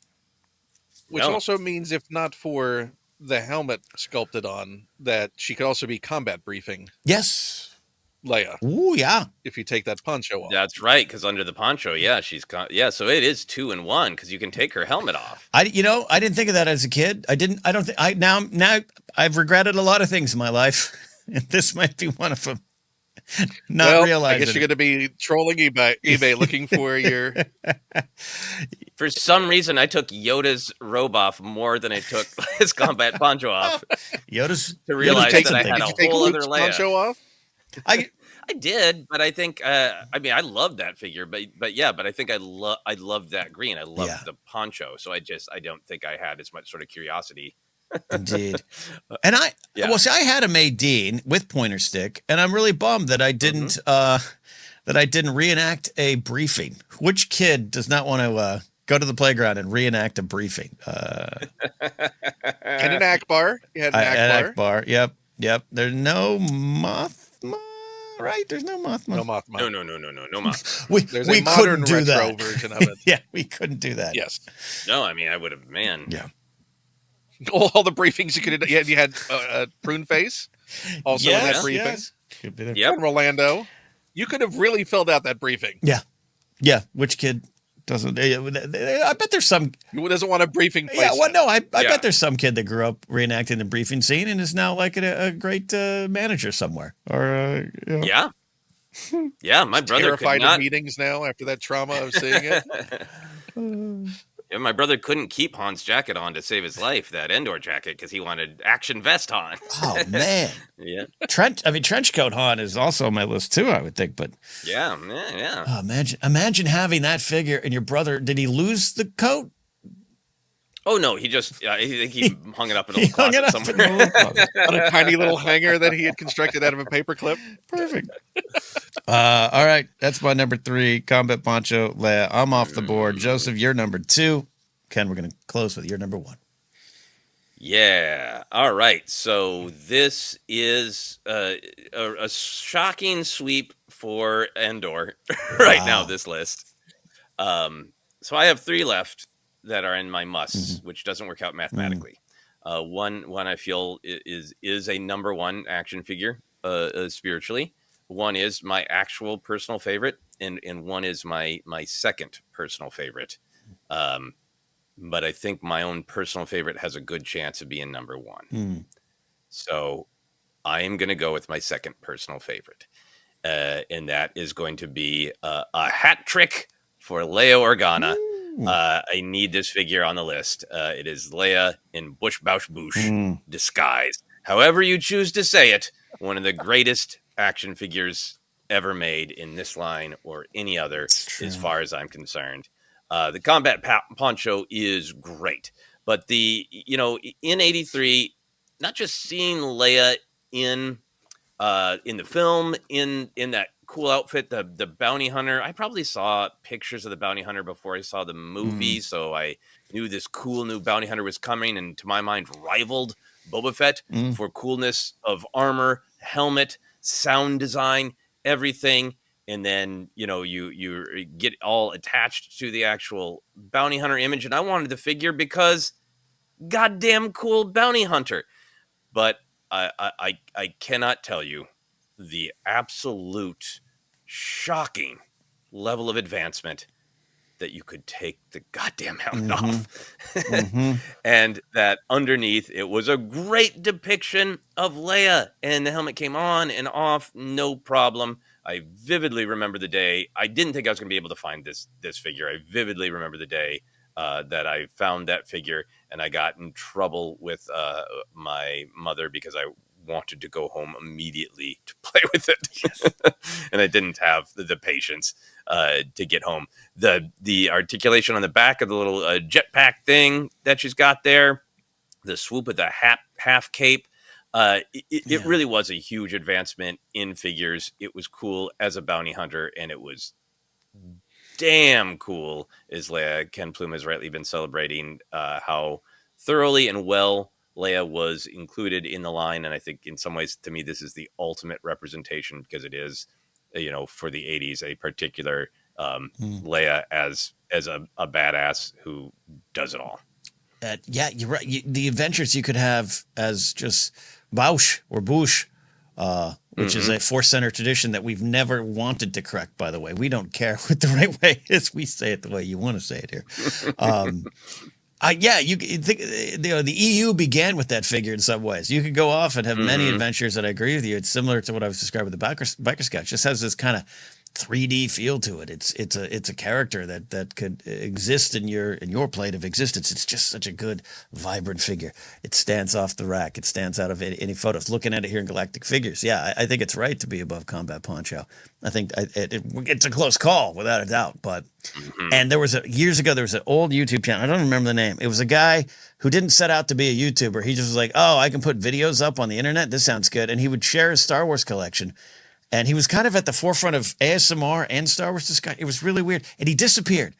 S3: Which also means, if not for the helmet sculpted on, that she could also be combat briefing
S1: Yes.
S3: Leia.
S1: Ooh, yeah.
S3: If you take that poncho off.
S2: That's right, because under the poncho, so it is 2 in 1 because you can take her helmet off.
S1: I didn't think of that as a kid. Now I've regretted a lot of things in my life. And this might be one of them. Realizing.
S3: I guess you're going to be trolling eBay looking for your.
S2: For some reason, I took Yoda's robe off more than I took his combat poncho off.
S1: Yoda's
S2: to realize
S1: Yoda's
S2: that I
S1: taken
S2: had
S1: things.
S2: a whole other
S3: Luke's
S2: Leia.
S3: poncho off?
S2: I did, but I think I love that figure, but I think I love that green. I love the poncho, so I don't think I had as much sort of curiosity
S1: Indeed. And
S2: Yeah.
S1: well, see, I had a May Dean with pointer stick, and I'm really bummed that I didn't reenact a briefing. Which kid does not want to go to the playground and reenact a briefing?
S3: And an Akbar. You had an
S1: At
S3: Akbar.
S1: Akbar. Yep. There's no Mothma, right? There's no Mothma.
S3: No Mothma.
S2: No, Mothma.
S3: There's
S1: we
S3: a modern
S1: couldn't do
S3: retro
S1: that.
S3: version of it.
S1: Yeah, we couldn't do that.
S3: Yes.
S2: No, I mean, I would have, man.
S1: Yeah.
S3: All the briefings you could have. You had Prune Face. Also in that briefing.
S1: Yes. Could be there.
S2: Yep.
S3: And Rolando. You could have really filled out that briefing.
S1: Yeah. Which kid doesn't? I bet there's some.
S3: Who doesn't want a briefing place?
S1: Yeah, well, no, I
S2: Yeah.
S1: bet there's some kid that grew up reenacting the briefing scene and is now like a great manager somewhere. Or
S2: Yeah. Yeah, my brother could
S3: terrified
S2: not.
S3: of meetings now after that trauma of seeing it.
S2: Yeah, my brother couldn't keep Han's jacket on to save his life, that Endor jacket, because he wanted action vest on.
S1: Oh man,
S2: Yeah.
S1: trench coat Han is also on my list too. I would think, but
S2: Yeah.
S1: oh, imagine having that figure and your brother. Did he lose the coat?
S2: Oh no, he just I think he hung it up in a
S1: He
S2: little
S1: hung it
S2: closet
S1: up in
S2: somewhere.
S1: the little closet.
S3: On a tiny little hanger that he had constructed out of a paperclip.
S1: Perfect. All right, that's my number 3, Combat Poncho. Leia, I'm off the board. Joseph, you're number 2. Ken, we're going to close with your number 1.
S2: Yeah. All right. So this is a shocking sweep for Endor right now.
S1: Wow.
S2: This list. So I have 3 left that are in my musts, which doesn't work out mathematically. One I feel is a number 1 action figure spiritually. One is my actual personal favorite, and one is my second personal favorite. But I think my own personal favorite has a good chance of being number 1. So I am going to go with my second personal favorite. And that is going to be a hat trick for Leia Organa. I need this figure on the list. It is Leia in Bush Bausch Bouche disguise. However you choose to say it, one of the greatest action figures ever made in this line or any other, as far as I'm concerned. The combat poncho is great, but in '83, not just seeing Leia in the film in that cool outfit, the bounty hunter. I probably saw pictures of the bounty hunter before I saw the movie, so I knew this cool new bounty hunter was coming, and to my mind, rivaled Boba Fett for coolness of armor, helmet, sound design, everything. And then, you get all attached to the actual bounty hunter image. And I wanted the figure because goddamn cool bounty hunter. But I cannot tell you the absolute shocking level of advancement that you could take the goddamn helmet off. And that underneath, it was a great depiction of Leia. And the helmet came on and off, no problem. I vividly remember the day. I didn't think I was going to be able to find this figure. I vividly remember the day that I found that figure, and I got in trouble with my mother because I wanted to go home immediately to play with it. Yes. And I didn't have the patience to get home. The articulation on the back of the little jetpack thing that she's got there, the swoop of the half cape, it really was a huge advancement in figures. It was cool as a bounty hunter, and it was damn cool as Leia. Ken Plume has rightly been celebrating how thoroughly and well Leia was included in the line. And I think in some ways, to me, this is the ultimate representation because it is, for the 80s, a particular Leia as a badass who does it all.
S1: Yeah, you're right. The adventures you could have as just Bausch or Bouche, which is a ForceCenter tradition that we've never wanted to correct, by the way. We don't care what the right way is. We say it the way you want to say it here. You think the EU began with that figure in some ways. You could go off and have many adventures, and I agree with you. It's similar to what I was describing with the Biker Scout. It just has this kind of 3D feel to it. It's a character that could exist in your plane of existence. It's just such a good, vibrant figure. It stands off the rack. It stands out of any photos. Looking at it here in Galactic Figures, yeah, I think it's right to be above Combat Poncho. I think it's a close call without a doubt. But and years ago there was an old YouTube channel. I don't remember the name. It was a guy who didn't set out to be a YouTuber. He just was like, oh, I can put videos up on the internet. This sounds good, and he would share his Star Wars collection. And he was kind of at the forefront of ASMR and Star Wars discussion. It was really weird. And he disappeared.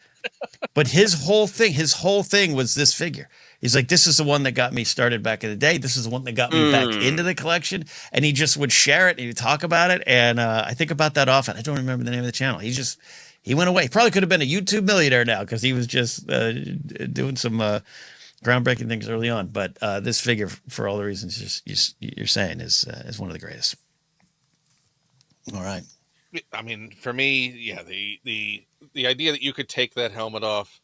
S1: But his whole thing was this figure. He's like, this is the one that got me started back in the day. This is the one that got me back into the collection. And he just would share it and he'd talk about it. And I think about that often. I don't remember the name of the channel. He went away. He probably could have been a YouTube millionaire now because he was just doing some groundbreaking things early on. But this figure, for all the reasons you're saying, is one of the greatest. All right.
S3: I mean, for me, yeah, the idea that you could take that helmet off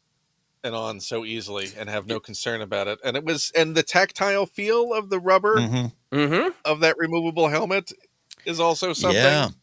S3: and on so easily and have no concern about it, and the tactile feel of the rubber of that removable helmet is also something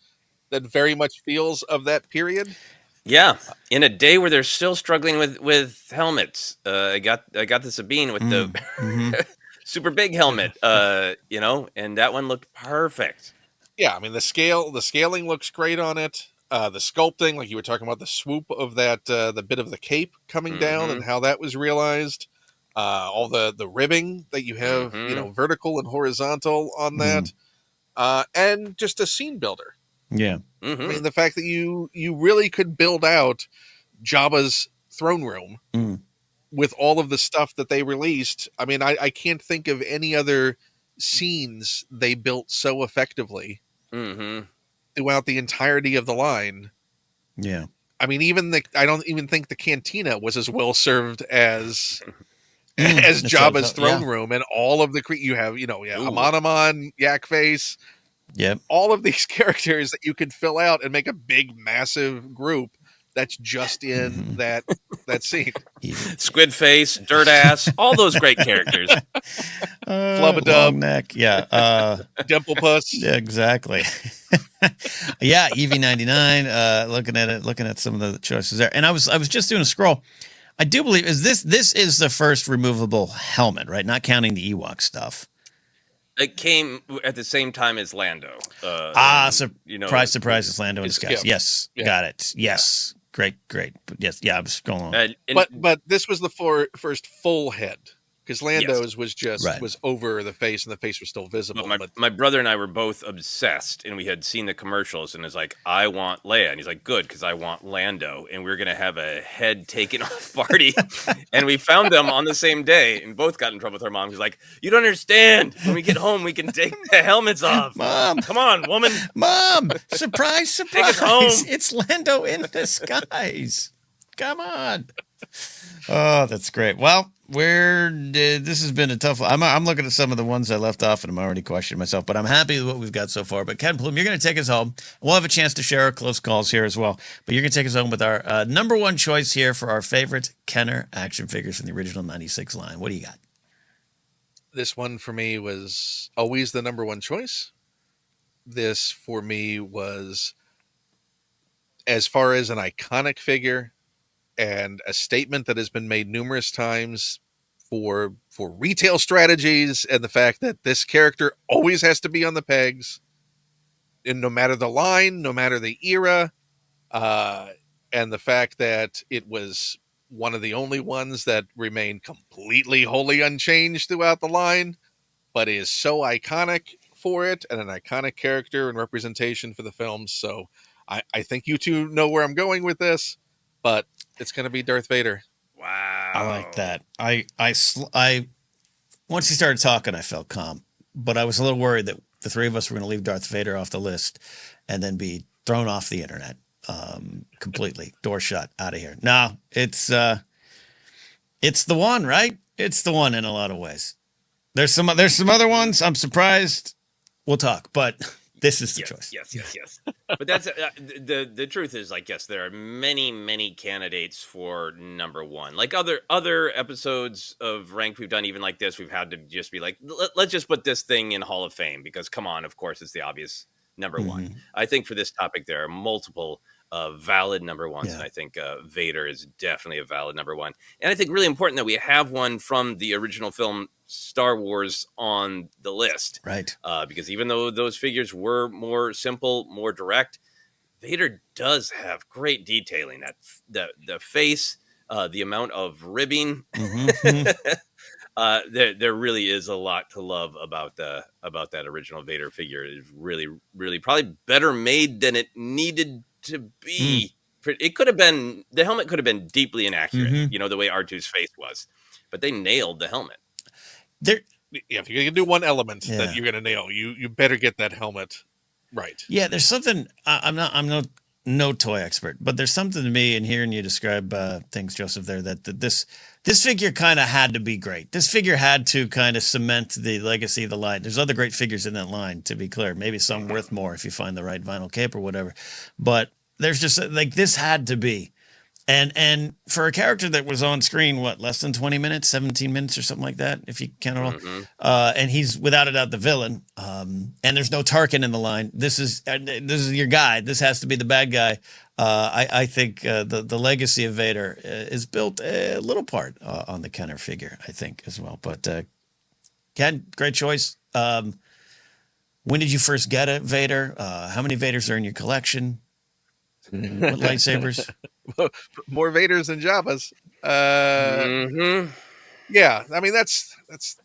S3: that very much feels of that period.
S2: Yeah, in a day where they're still struggling with helmets, I got the Sabine with the super big helmet, and that one looked perfect.
S3: Yeah, I mean the scaling looks great on it. The sculpting, like you were talking about, the swoop of that, the bit of the cape coming down and how that was realized. All the ribbing that you have, vertical and horizontal on that, and just a scene builder.
S1: Yeah,
S3: I mean the fact that you really could build out Jabba's throne room with all of the stuff that they released. I mean, I can't think of any other scenes they built so effectively throughout the entirety of the line.
S1: Yeah,
S3: I mean, I don't even think the cantina was as well served as Jabba's throne room, and all of the you have, Amon, Yak Face, all of these characters that you could fill out and make a big, massive group that's just in that scene.
S2: Squid Face, Dirt Ass, all those great characters.
S3: Flub-a-dub,
S1: neck,
S3: Dimple Puss.
S1: Yeah, exactly. Yeah, EV99. Looking at some of the choices there, and I was just doing a scroll. I do believe this is the first removable helmet, right? Not counting the Ewok stuff.
S2: It came at the same time as Lando.
S1: Surprise, it's Lando in disguise.
S3: Skip.
S1: Yes, got it. Yes, great. But yes, I was going on.
S3: But this was the first full head, because Lando's was just was over the face, and the face was still visible.
S2: But my brother and I were both obsessed, and we had seen the commercials, and it's like, I want Leia, and he's like, good, because I want Lando, and we were gonna have a head taken off party, and we found them on the same day, and both got in trouble with our mom. She's like, you don't understand. When we get home, we can take the helmets off.
S1: Mom,
S2: come on, woman.
S1: Mom, surprise!
S2: Take us home.
S1: It's Lando in disguise. Come on. Oh, that's great. Well, this has been a tough one. I'm looking at some of the ones I left off, and I'm already questioning myself, but I'm happy with what we've got so far. But Ken Plume, you're going to take us home. We'll have a chance to share our close calls here as well. But you're going to take us home with our number one choice here for our favorite Kenner action figures from the original 96 line. What do you got?
S3: This one for me was always the number one choice. This for me was, as far as an iconic figure and a statement that has been made numerous times for retail strategies, and the fact that this character always has to be on the pegs, and no matter the line, no matter the era, and the fact that it was one of the only ones that remained completely wholly unchanged throughout the line, but is so iconic for it, and an iconic character and representation for the film. So I think you two know where I'm going with this, but it's going to be Darth Vader.
S2: Wow.
S1: I like that. I once he started talking, I felt calm, but I was a little worried that the three of us were going to leave Darth Vader off the list and then be thrown off the internet completely, door shut, out of here. No, it's the one, right? It's the one in a lot of ways. There's some other ones. I'm surprised. We'll talk, but this is the choice.
S2: Yes. But that's the truth is, like, yes, there are many candidates for number one. Like other episodes of Ranked we've done, even like this, we've had to just be like, let's just put this thing in Hall of Fame because, come on, of course, it's the obvious number one. I think for this topic, there are multiple valid number ones,
S1: Yeah.
S2: and I think Vader is definitely a valid number one. And I think really important that we have one from the original film Star Wars on the list,
S1: Right.
S2: because even though those figures were more simple, more direct, Vader does have great detailing. That the face, the amount of ribbing.
S1: Mm-hmm.
S2: There really is a lot to love about that original Vader figure. It's really, really probably better made than it needed to be. It could have been, the helmet could have been deeply inaccurate,
S1: Mm-hmm.
S2: the way R2's face was, but they nailed the helmet.
S1: There.
S3: Yeah, if you're gonna do one element that
S1: Yeah.
S3: you're gonna nail, you better get that helmet right.
S1: Yeah, there's something. I'm no toy expert, but there's something to me in hearing you describe things, Joseph. There that this figure kind of had to be great. This figure had to kind of cement the legacy of the line. There's other great figures in that line, to be clear. Maybe some worth more if you find the right vinyl cape or whatever. But there's just like this had to be. And for a character that was on screen, what, less than 20 minutes, 17 minutes or something like that, if you count it all. And he's without a doubt the villain. And there's no Tarkin in the line. This is your guy. This has to be the bad guy. I think the legacy of Vader is built a little part on the Kenner figure, I think, as well. But Ken, great choice. When did you first get a Vader? How many Vaders are in your collection? What lightsabers?
S3: More Vaders than Jabba's. Yeah, I mean that's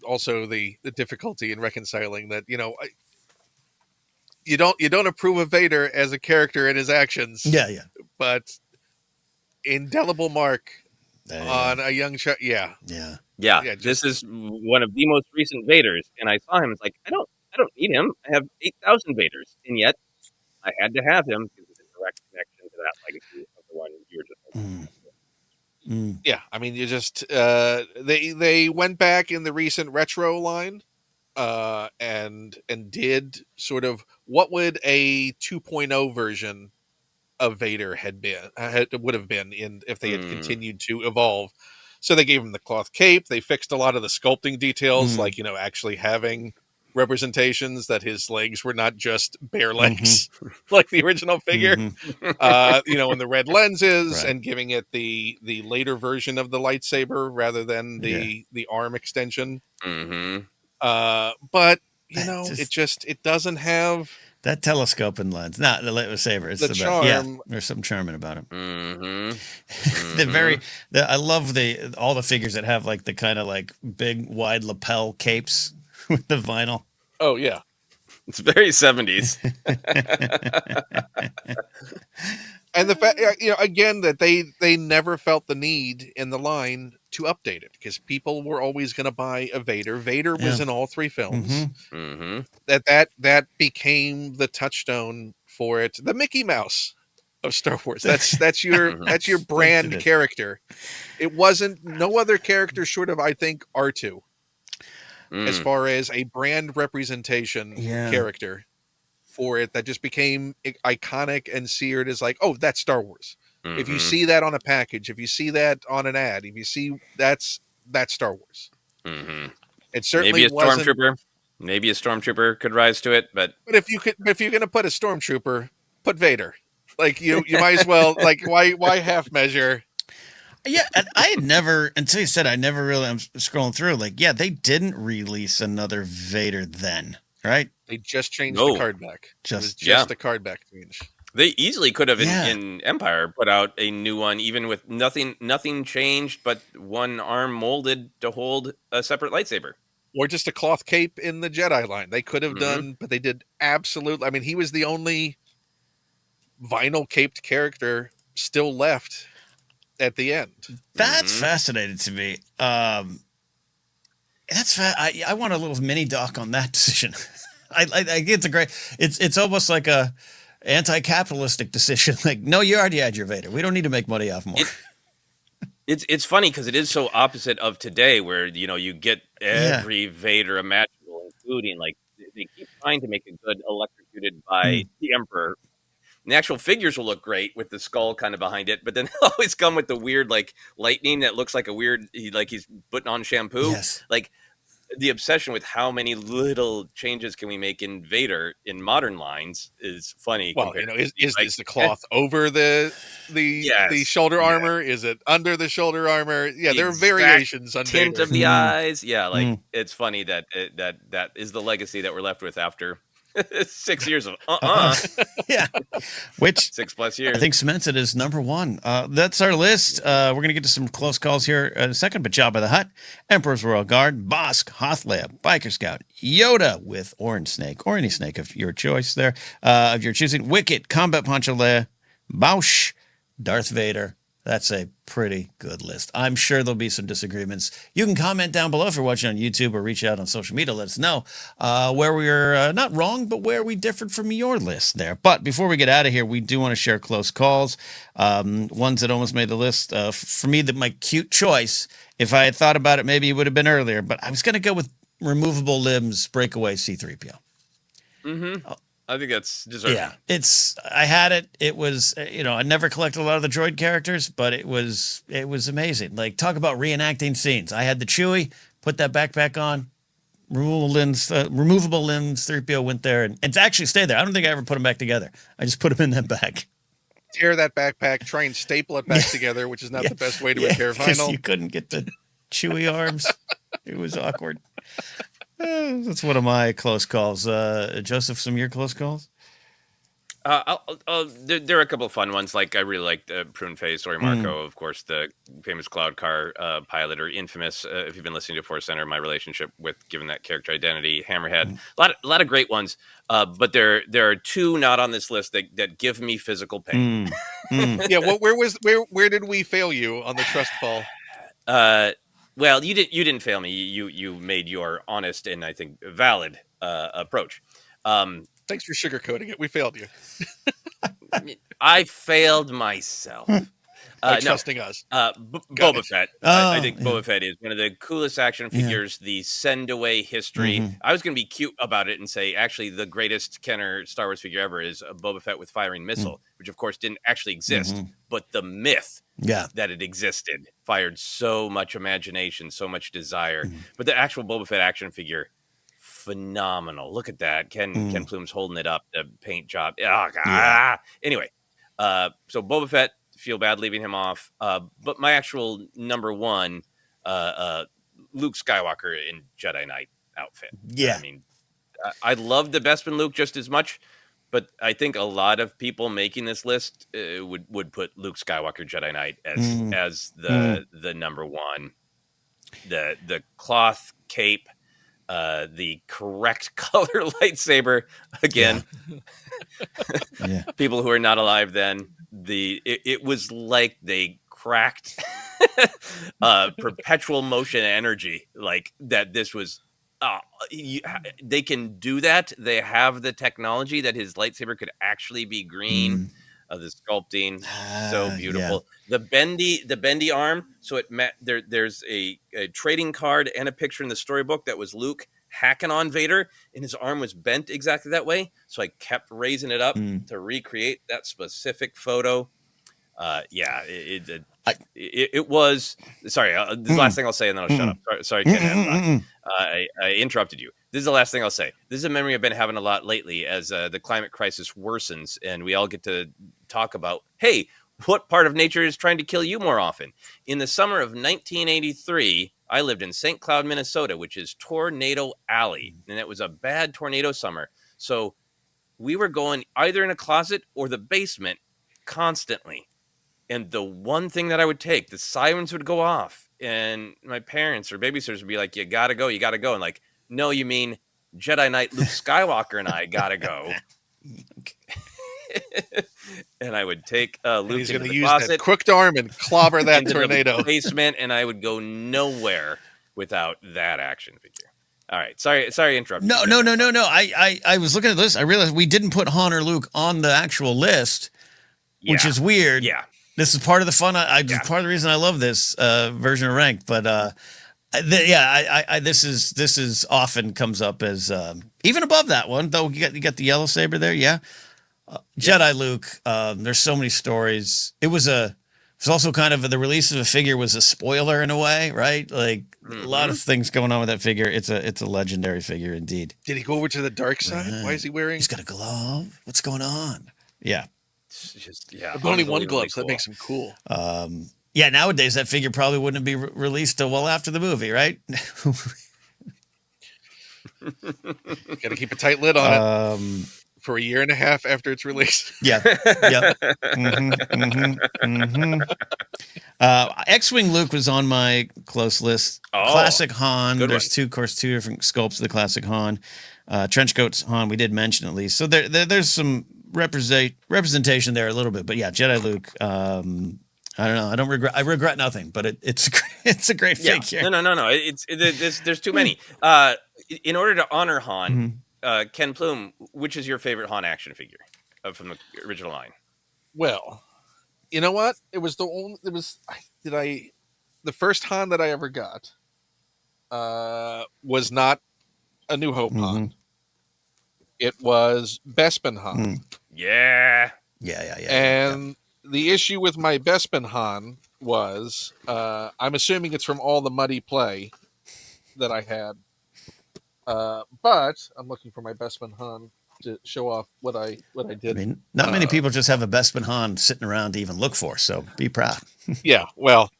S3: also the difficulty in reconciling that. You don't approve of Vader as a character and his actions.
S1: Yeah.
S3: But indelible mark on a young child. Yeah.
S2: This is one of the most recent Vaders, and I saw him. It's like I don't need him. I have 8,000 Vaders, and yet I had to have him because it's a direct connection to that legacy of the one you were just.
S3: Yeah, I mean, you just they went back in the recent retro line, and did sort of what would a 2.0 version of Vader would have been in if they had continued to evolve. So they gave him the cloth cape. They fixed a lot of the sculpting details, like actually having representations that his legs were not just bare legs like the original figure. And the red lenses, and giving it the later version of the lightsaber rather than the arm extension. But it doesn't have
S1: that telescoping lens, not the lightsaber. It's the
S3: charm.
S1: best. Yeah, there's something charming about it. I love all the figures that have like the kind of like big wide lapel capes with the vinyl.
S3: Oh yeah,
S2: it's very 70s.
S3: And the fact, again, that they never felt the need in the line to update it because people were always going to buy a Vader. Vader was in all three films. That became the touchstone for it. The Mickey Mouse of Star Wars. That's your that's your brand character. It wasn't no other character short of, I think, R2. As far as a brand representation character for it, that just became iconic and seared as like, oh, that's Star Wars. If you see that on a package, if you see that on an ad, if you see that's Star Wars. It certainly
S2: maybe a stormtrooper. Maybe a stormtrooper could rise to it, but
S3: if you're going to put a stormtrooper, put Vader. Like you might as well, like why half measure.
S1: Yeah, and I had never, until you said, I never really, I'm scrolling through, like, they didn't release another Vader then, right?
S3: They just changed the card back. It was just a card back change.
S2: They easily could have in Empire put out a new one, even with nothing changed, but one arm molded to hold a separate lightsaber.
S3: Or just a cloth cape in the Jedi line. They could have done, but they did absolutely. I mean, he was the only vinyl caped character still left at the end.
S1: That's fascinating to me. I want a little mini doc on that decision. I it's a great. It's almost like a anti-capitalistic decision. Like, no, you already had your Vader. We don't need to make money off more.
S2: It's funny because it is so opposite of today, where you get every Vader imaginable, including like they keep trying to make it good, electrocuted by the Emperor. And the actual figures will look great with the skull kind of behind it, but then they'll always come with the weird like lightning that looks like he's putting on shampoo.
S1: Yes.
S2: Like the obsession with how many little changes can we make in Vader in modern lines is funny
S3: Well,
S2: compared to
S3: is the cloth over the
S2: yes,
S3: shoulder
S2: yeah,
S3: armor? Is it under the shoulder armor? Yeah,
S2: the
S3: there are
S2: exact
S3: variations on
S2: tint
S3: Vader.
S2: of the eyes. Yeah, like
S1: Mm.
S2: it's funny that that is the legacy that we're left with after 6 years of
S1: Yeah. Which
S2: 6+
S1: I
S2: years.
S1: think cements it as number one. That's our list. We're going to get to some close calls here in a second, but Jabba the Hutt, Emperor's Royal Guard, Bosk, Hoth-Leia, Biker Scout, Yoda with Orange Snake, or any snake of your choice there, of your choosing, Wicket, Combat Poncho Leia, Bausch, Darth Vader. That's a pretty good list. I'm sure there'll be some disagreements. You can comment down below if you're watching on YouTube or reach out on social media. Let us know where we are not wrong, but where we differed from your list there. But before we get out of here, we do want to share close calls, ones that almost made the list. For me, my cute choice, if I had thought about it, maybe it would have been earlier, but I was going to go with removable limbs breakaway C-3PO.
S2: Mm-hmm. I think that's deserving.
S1: Yeah, I had it. It was, I never collected a lot of the droid characters, but it was amazing. Like, talk about reenacting scenes. I had the Chewie, put that backpack on, removable limbs, 3PO went there, and it's actually stayed there. I don't think I ever put them back together. I just put them in that bag.
S3: Tear that backpack, try and staple it back together, which is not the best way to repair vinyl.
S1: You couldn't get the Chewie arms. It was awkward. That's one of my close calls. Joseph, some of your close calls?
S2: There are a couple of fun ones. Like I really liked Prune Face, Ori Marco, of course, the famous Cloud Car pilot, or infamous. If you've been listening to ForceCenter, my relationship with giving that character identity, Hammerhead. A lot of great ones. But there are two not on this list that give me physical pain.
S3: Yeah, where did we fail you on the trust fall?
S2: Well, you didn't fail me. You made your honest and I think valid approach.
S3: Thanks for sugarcoating it. We failed you.
S2: I failed myself.
S3: Trusting us.
S2: Boba Fett. I think Boba Fett is one of the coolest action figures, the send away history. I was going to be cute about it and say, actually, the greatest Kenner Star Wars figure ever is a Boba Fett with firing missile, which of course didn't actually exist, but the myth that it existed fired so much imagination, so much desire. But the actual Boba Fett action figure, phenomenal. Look at that. Ken Plume's holding it up, the paint job. Anyway, so Boba Fett, feel bad leaving him off. But my actual number one, Luke Skywalker in Jedi Knight outfit.
S1: Yeah.
S2: I mean, I love the Bespin Luke just as much, but I think a lot of people making this list would put Luke Skywalker Jedi Knight as the number one. The cloth cape, the correct color lightsaber again. People who are not alive then. It was like they cracked perpetual motion energy, like that. This was they can do that. They have the technology that his lightsaber could actually be green. The sculpting, so beautiful. The bendy arm. So it met there. There's a trading card and a picture in the storybook that was Luke hacking on Vader, and his arm was bent exactly that way. So I kept raising it up to recreate that specific photo. It was. Sorry, this is the last thing I'll say, and then I'll shut up. Sorry, Ken. I interrupted you. This is the last thing I'll say. This is a memory I've been having a lot lately as the climate crisis worsens, and we all get to talk about, hey, what part of nature is trying to kill you more often? In the summer of 1983, I lived in St. Cloud, Minnesota, which is Tornado Alley, and it was a bad tornado summer. So we were going either in a closet or the basement constantly. And the one thing that I would take, the sirens would go off, and my parents or babysitters would be like, you gotta go. And like, no, you mean Jedi Knight Luke Skywalker and I gotta go. And I would take Luke
S3: He's
S2: into
S3: going to
S2: the
S3: use
S2: closet,
S3: that crooked arm and clobber that
S2: into
S3: tornado.
S2: the basement, and I would go nowhere without that action figure. All right, sorry, interrupted.
S1: No. I was looking at this. I realized we didn't put Han or Luke on the actual list, which is weird.
S2: Yeah.
S1: This is part of the fun. Part of the reason I love this version of Ranked, but this is often comes up as even above that one. Though you got the yellow saber there, Jedi Luke. There's so many stories. It was It's also kind of the release of a figure was a spoiler in a way, right? Like a lot of things going on with that figure. It's a legendary figure indeed.
S3: Did he go over to the dark side?
S1: Right.
S3: Why is he wearing?
S1: He's got a glove. What's going on? Yeah.
S2: It's just
S3: But only one glove, so
S2: cool.
S3: that makes him cool.
S1: Yeah, nowadays that figure probably wouldn't be released till well after the movie, right?
S3: Got to keep a tight lid on it for a year and a half after it's released.
S1: Yeah. Yep. X-Wing Luke was on my close list. Classic Han. There's two different sculpts of the classic Han. Trenchcoats Han, we did mention at least. So there's some representation there a little bit. But yeah, Jedi Luke. I don't know. I regret nothing, but it's a great figure.
S2: No. There's too many. In order to honor Han, Ken Plume, which is your favorite Han action figure from the original line?
S3: Well, you know what? It was the first Han that I ever got was not a New Hope Han. It was Bespin Han.
S2: Yeah.
S3: And the issue with my Bespin Han was, I'm assuming it's from all the muddy play that I had. But I'm looking for my Bespin Han to show off what I did.
S1: I mean, not many people just have a Bespin Han sitting around to even look for, so be proud.
S3: Yeah, well,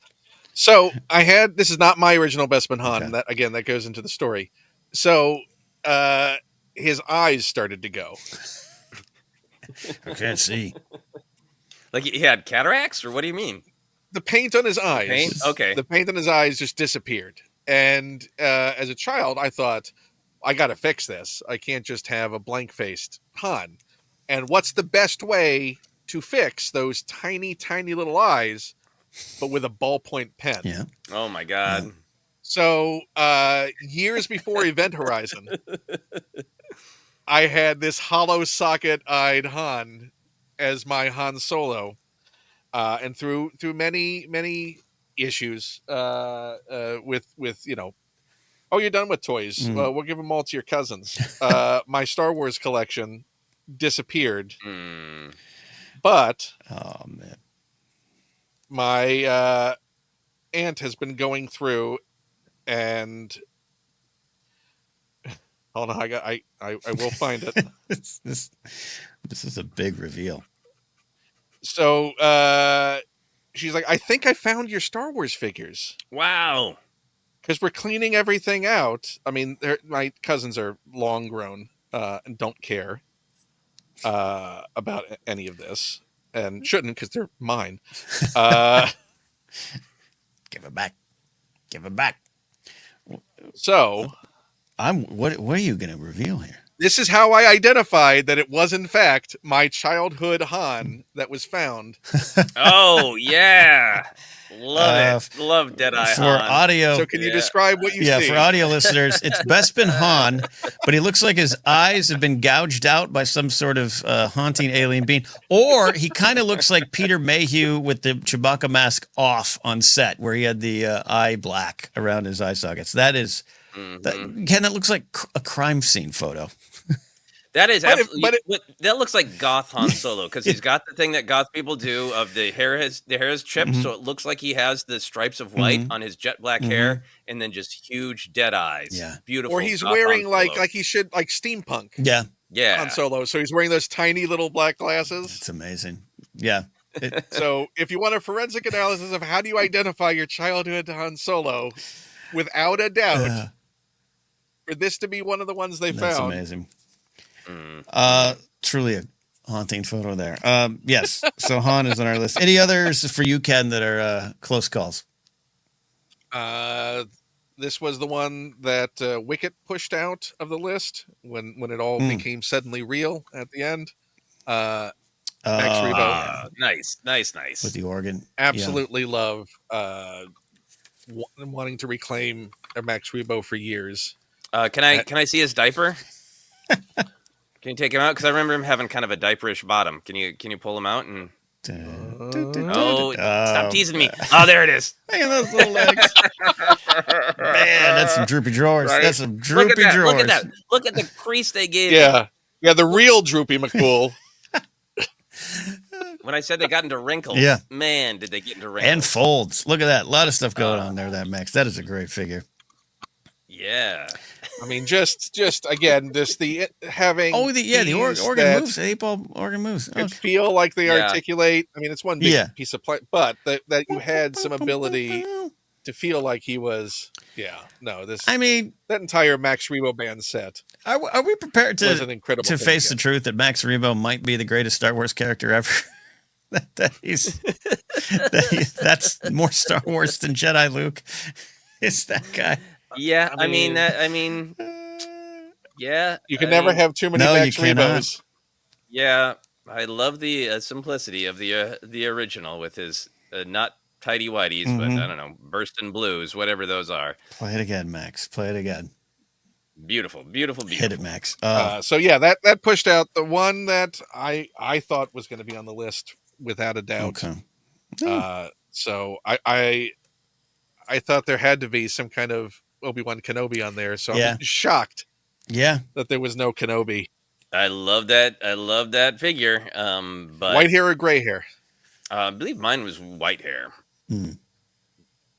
S3: so I had, this is not my original Bespin Han. Okay. That goes into the story. So his eyes started to go.
S1: I can't see.
S2: Like he had cataracts, or what do you mean?
S3: The paint on his eyes.
S2: Paint? Okay.
S3: The paint on his eyes just disappeared. And as a child, I thought, I got to fix this. I can't just have a blank-faced Han. And what's the best way to fix those tiny, tiny little eyes, but with a ballpoint pen?
S1: Yeah.
S2: Oh, my God.
S1: Yeah.
S3: So years before Event Horizon, I had this hollow socket-eyed Han as my Han Solo. And through many issues with oh, you're done with toys, we'll give them all to your cousins. My Star Wars collection disappeared, but
S1: oh man,
S3: my aunt has been going through and hold on, I will find it.
S1: this is a big reveal.
S3: So she's like, I think I found your Star Wars figures.
S2: Wow.
S3: Because we're cleaning everything out. I mean, my cousins are long grown and don't care about any of this, and shouldn't because they're mine.
S1: Give it back. Give it back.
S3: So,
S1: What are you going to reveal here?
S3: This is how I identified that it was in fact my childhood Han that was found.
S2: Oh yeah. Love it. Love Deadeye
S1: for
S2: Han.
S1: Audio.
S3: So can you describe what you see?
S1: Yeah, for audio listeners, it's Bespin Han, but he looks like his eyes have been gouged out by some sort of haunting alien being. Or he kind of looks like Peter Mayhew with the Chewbacca mask off on set, where he had the eye black around his eye sockets. That is, Ken, that looks like a crime scene photo.
S2: That is absolutely. That looks like Goth Han Solo because he's got the thing that Goth people do of the hair is chipped, so it looks like he has the stripes of white on his jet black hair, and then just huge dead eyes.
S1: Yeah,
S2: beautiful.
S3: Or he's
S2: Goth
S3: wearing
S2: Han
S3: like
S2: Solo.
S3: he should like steampunk.
S1: Yeah,
S3: Han Solo. So he's wearing those tiny little black glasses.
S1: It's amazing. Yeah.
S3: So if you want a forensic analysis of how do you identify your childhood Han Solo, without a doubt, for this to be one of the ones they
S1: That's
S3: found.
S1: Amazing. Truly a haunting photo there. Yes, so Han is on our list. Any others for you, Ken, that are close calls?
S3: This was the one that Wicket pushed out of the list when it all became suddenly real at the end. Max Rebo.
S2: Nice.
S1: With the organ.
S3: Absolutely love wanting to reclaim a Max Rebo for years.
S2: Can I see his diaper? Can you take him out? Because I remember him having kind of a diaperish bottom. Can you pull him out and? Stop teasing me! Oh, there it is.
S1: Look at those little legs. Man, that's some droopy drawers. Right? That's some droopy drawers.
S2: Look at that! Look at the crease they gave.
S3: Yeah, the real Droopy McCool.
S2: when I said they got into wrinkles,
S1: Yeah.
S2: man, did they get into wrinkles.
S1: And folds. Look at that. A lot of stuff going on there, that Max. That is a great figure.
S2: Yeah.
S3: I mean, just again, just the having.
S1: The organ
S3: that
S1: moves. The 8-ball organ moves.
S3: could feel like they
S2: Yeah.
S3: articulate. I mean, it's one big
S1: Yeah.
S3: piece of play, but that you had some ability to feel like he was. Yeah, no,
S1: I mean,
S3: that entire Max Rebo band set
S1: are we prepared
S3: was an
S1: to
S3: incredible thing
S1: face the
S3: again.
S1: truth that Max Rebo might be the greatest Star Wars character ever? That's more Star Wars than Jedi Luke. It's that guy.
S2: Yeah.
S3: I mean,
S2: yeah.
S3: You can never have too many
S1: No,
S3: Max
S1: you cannot.
S3: Rebos.
S2: Yeah. I love the simplicity of the original with his not tidy whities, but I don't know, burstin' blues, whatever those are.
S1: Play it again, Max. Play it again.
S2: Beautiful, beautiful, beautiful.
S1: Hit it, Max.
S3: So yeah, that pushed out the one that I thought was going to be on the list without a doubt.
S1: Okay.
S3: So I thought there had to be some kind of Obi-Wan Kenobi on there. So
S1: Yeah.
S3: I'm shocked
S1: Yeah.
S3: that there was no Kenobi.
S2: I love that figure. But
S3: White hair or gray hair?
S2: I believe mine was white hair.
S1: Mm.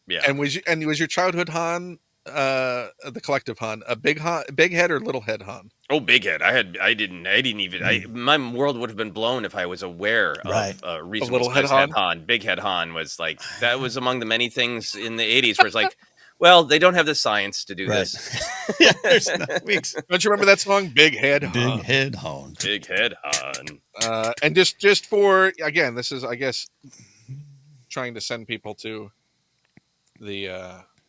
S2: Yeah.
S3: And was your childhood Han, the collective Han, a big head or little head Han?
S2: Oh, big head. I didn't even. My world would have been blown if I was aware
S1: Right.
S2: of reasonable
S3: little head
S2: size head Han. Big head Han was like that was among the many things in the 80s where it's like, well, they don't have the science to do
S1: Right.
S2: this.
S1: Yeah, there's no weeks.
S3: Don't you remember that song, Big Head Han?
S1: Big head hound.
S2: Big head Han.
S3: And just for again, this is I guess trying to send people to the.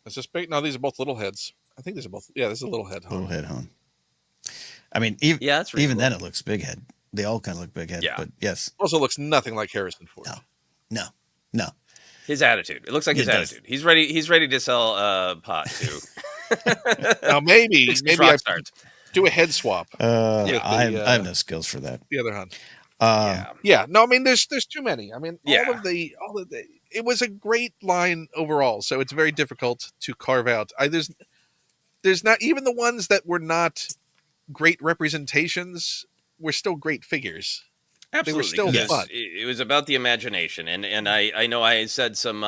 S3: Is this big? No, these are both little heads. I think these are both. Yeah, this is a little head.
S1: Little head hound. I mean, even,
S2: Yeah, that's
S1: even
S2: reasonable.
S1: then it looks big head. They all kind of look big head.
S2: Yeah.
S1: But yes.
S3: Also looks nothing like Harrison Ford.
S1: No.
S2: His attitude. It looks like
S1: It
S2: his
S1: does.
S2: attitude. He's ready to sell pot to
S3: Now maybe
S2: rock
S3: I
S2: stars.
S3: do a head swap.
S1: I have no skills for that.
S3: The other Han.
S2: Yeah.
S3: Yeah, no, I mean there's too many. I mean
S2: Yeah.
S3: all of the it was a great line overall, so it's very difficult to carve out. There's not even the ones that were not great representations were still great figures.
S2: Absolutely,
S3: still
S2: 'cause
S3: fun.
S2: It was about the imagination, and I know I said some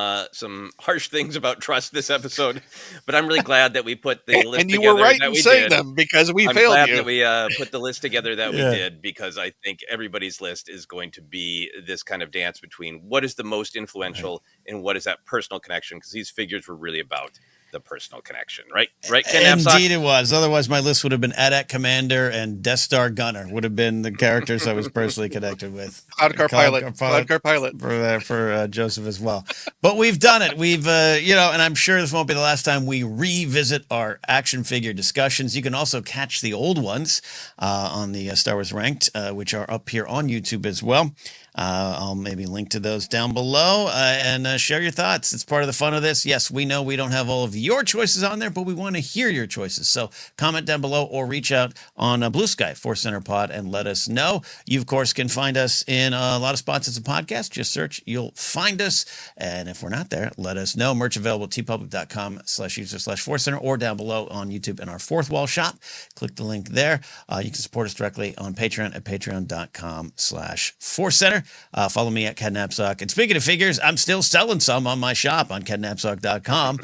S2: harsh things about trust this episode, but I'm really glad that we put the list
S3: And you
S2: together
S3: were right
S2: that
S3: in
S2: we
S3: saying
S2: did.
S3: them because we
S2: I'm
S3: failed
S2: glad
S3: you.
S2: that we put the list together that
S1: Yeah.
S2: we did because I think everybody's list is going to be this kind of dance between what is the most influential and what is that personal connection, because these figures were really about the personal connection, right? Right, Ken Knapsack?
S1: Indeed it was. Otherwise, my list would have been AT-AT Commander and Death Star Gunner would have been the characters I was personally connected with.
S3: Cloud Car Pilot
S1: For Joseph as well. But we've done it. We've, and I'm sure this won't be the last time we revisit our action figure discussions. You can also catch the old ones on the Star Wars Ranked, which are up here on YouTube as well. I'll maybe link to those down below and share your thoughts. It's part of the fun of this. Yes, we know we don't have all of your choices on there, but we want to hear your choices. So comment down below or reach out on Blue Sky, ForceCenter Pod, and let us know. You, of course, can find us in a lot of spots as a podcast. Just search, you'll find us. And if we're not there, let us know. Merch available at tpublic.com/user/ForceCenter or down below on YouTube in our Fourth Wall shop. Click the link there. You can support us directly on Patreon at patreon.com/ForceCenter. Follow me at Ken Knapsack. And speaking of figures, I'm still selling some on my shop on KenKnapsack.com.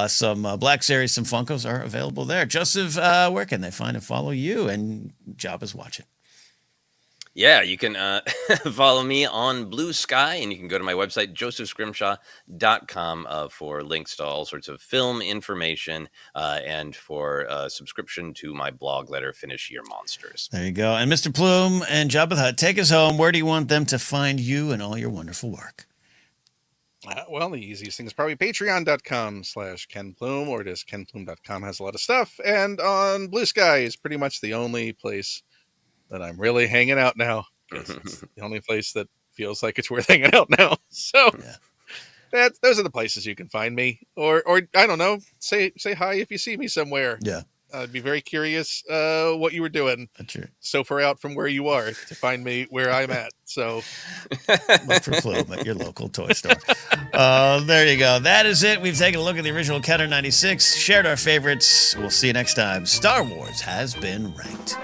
S1: Some Black Series, some Funkos are available there. Joseph, where can they find and follow you? And Jabba's watching.
S2: Yeah, you can follow me on Blue Sky, and you can go to my website, josephscrimshaw.com, for links to all sorts of film information and for subscription to my blog letter, Finish Your Monsters.
S1: There you go. And Mr. Plume and Jabba the Hutt, take us home. Where do you want them to find you and all your wonderful work?
S3: Well, the easiest thing is probably patreon.com/Ken Plume, or just kenplume.com has a lot of stuff. And on Blue Sky is pretty much the only place that I'm really hanging out now. It's the only place that feels like it's worth hanging out now. So those are the places you can find me. Or I don't know, say hi if you see me somewhere.
S1: Yeah.
S3: I'd be very curious what you were doing
S1: That's your
S3: so far out from where you are to find me where I'm at. So
S1: look for Plume at your local toy store. There you go. That is it. We've taken a look at the original Kenner 96, shared our favorites. We'll see you next time. Star Wars has been ranked.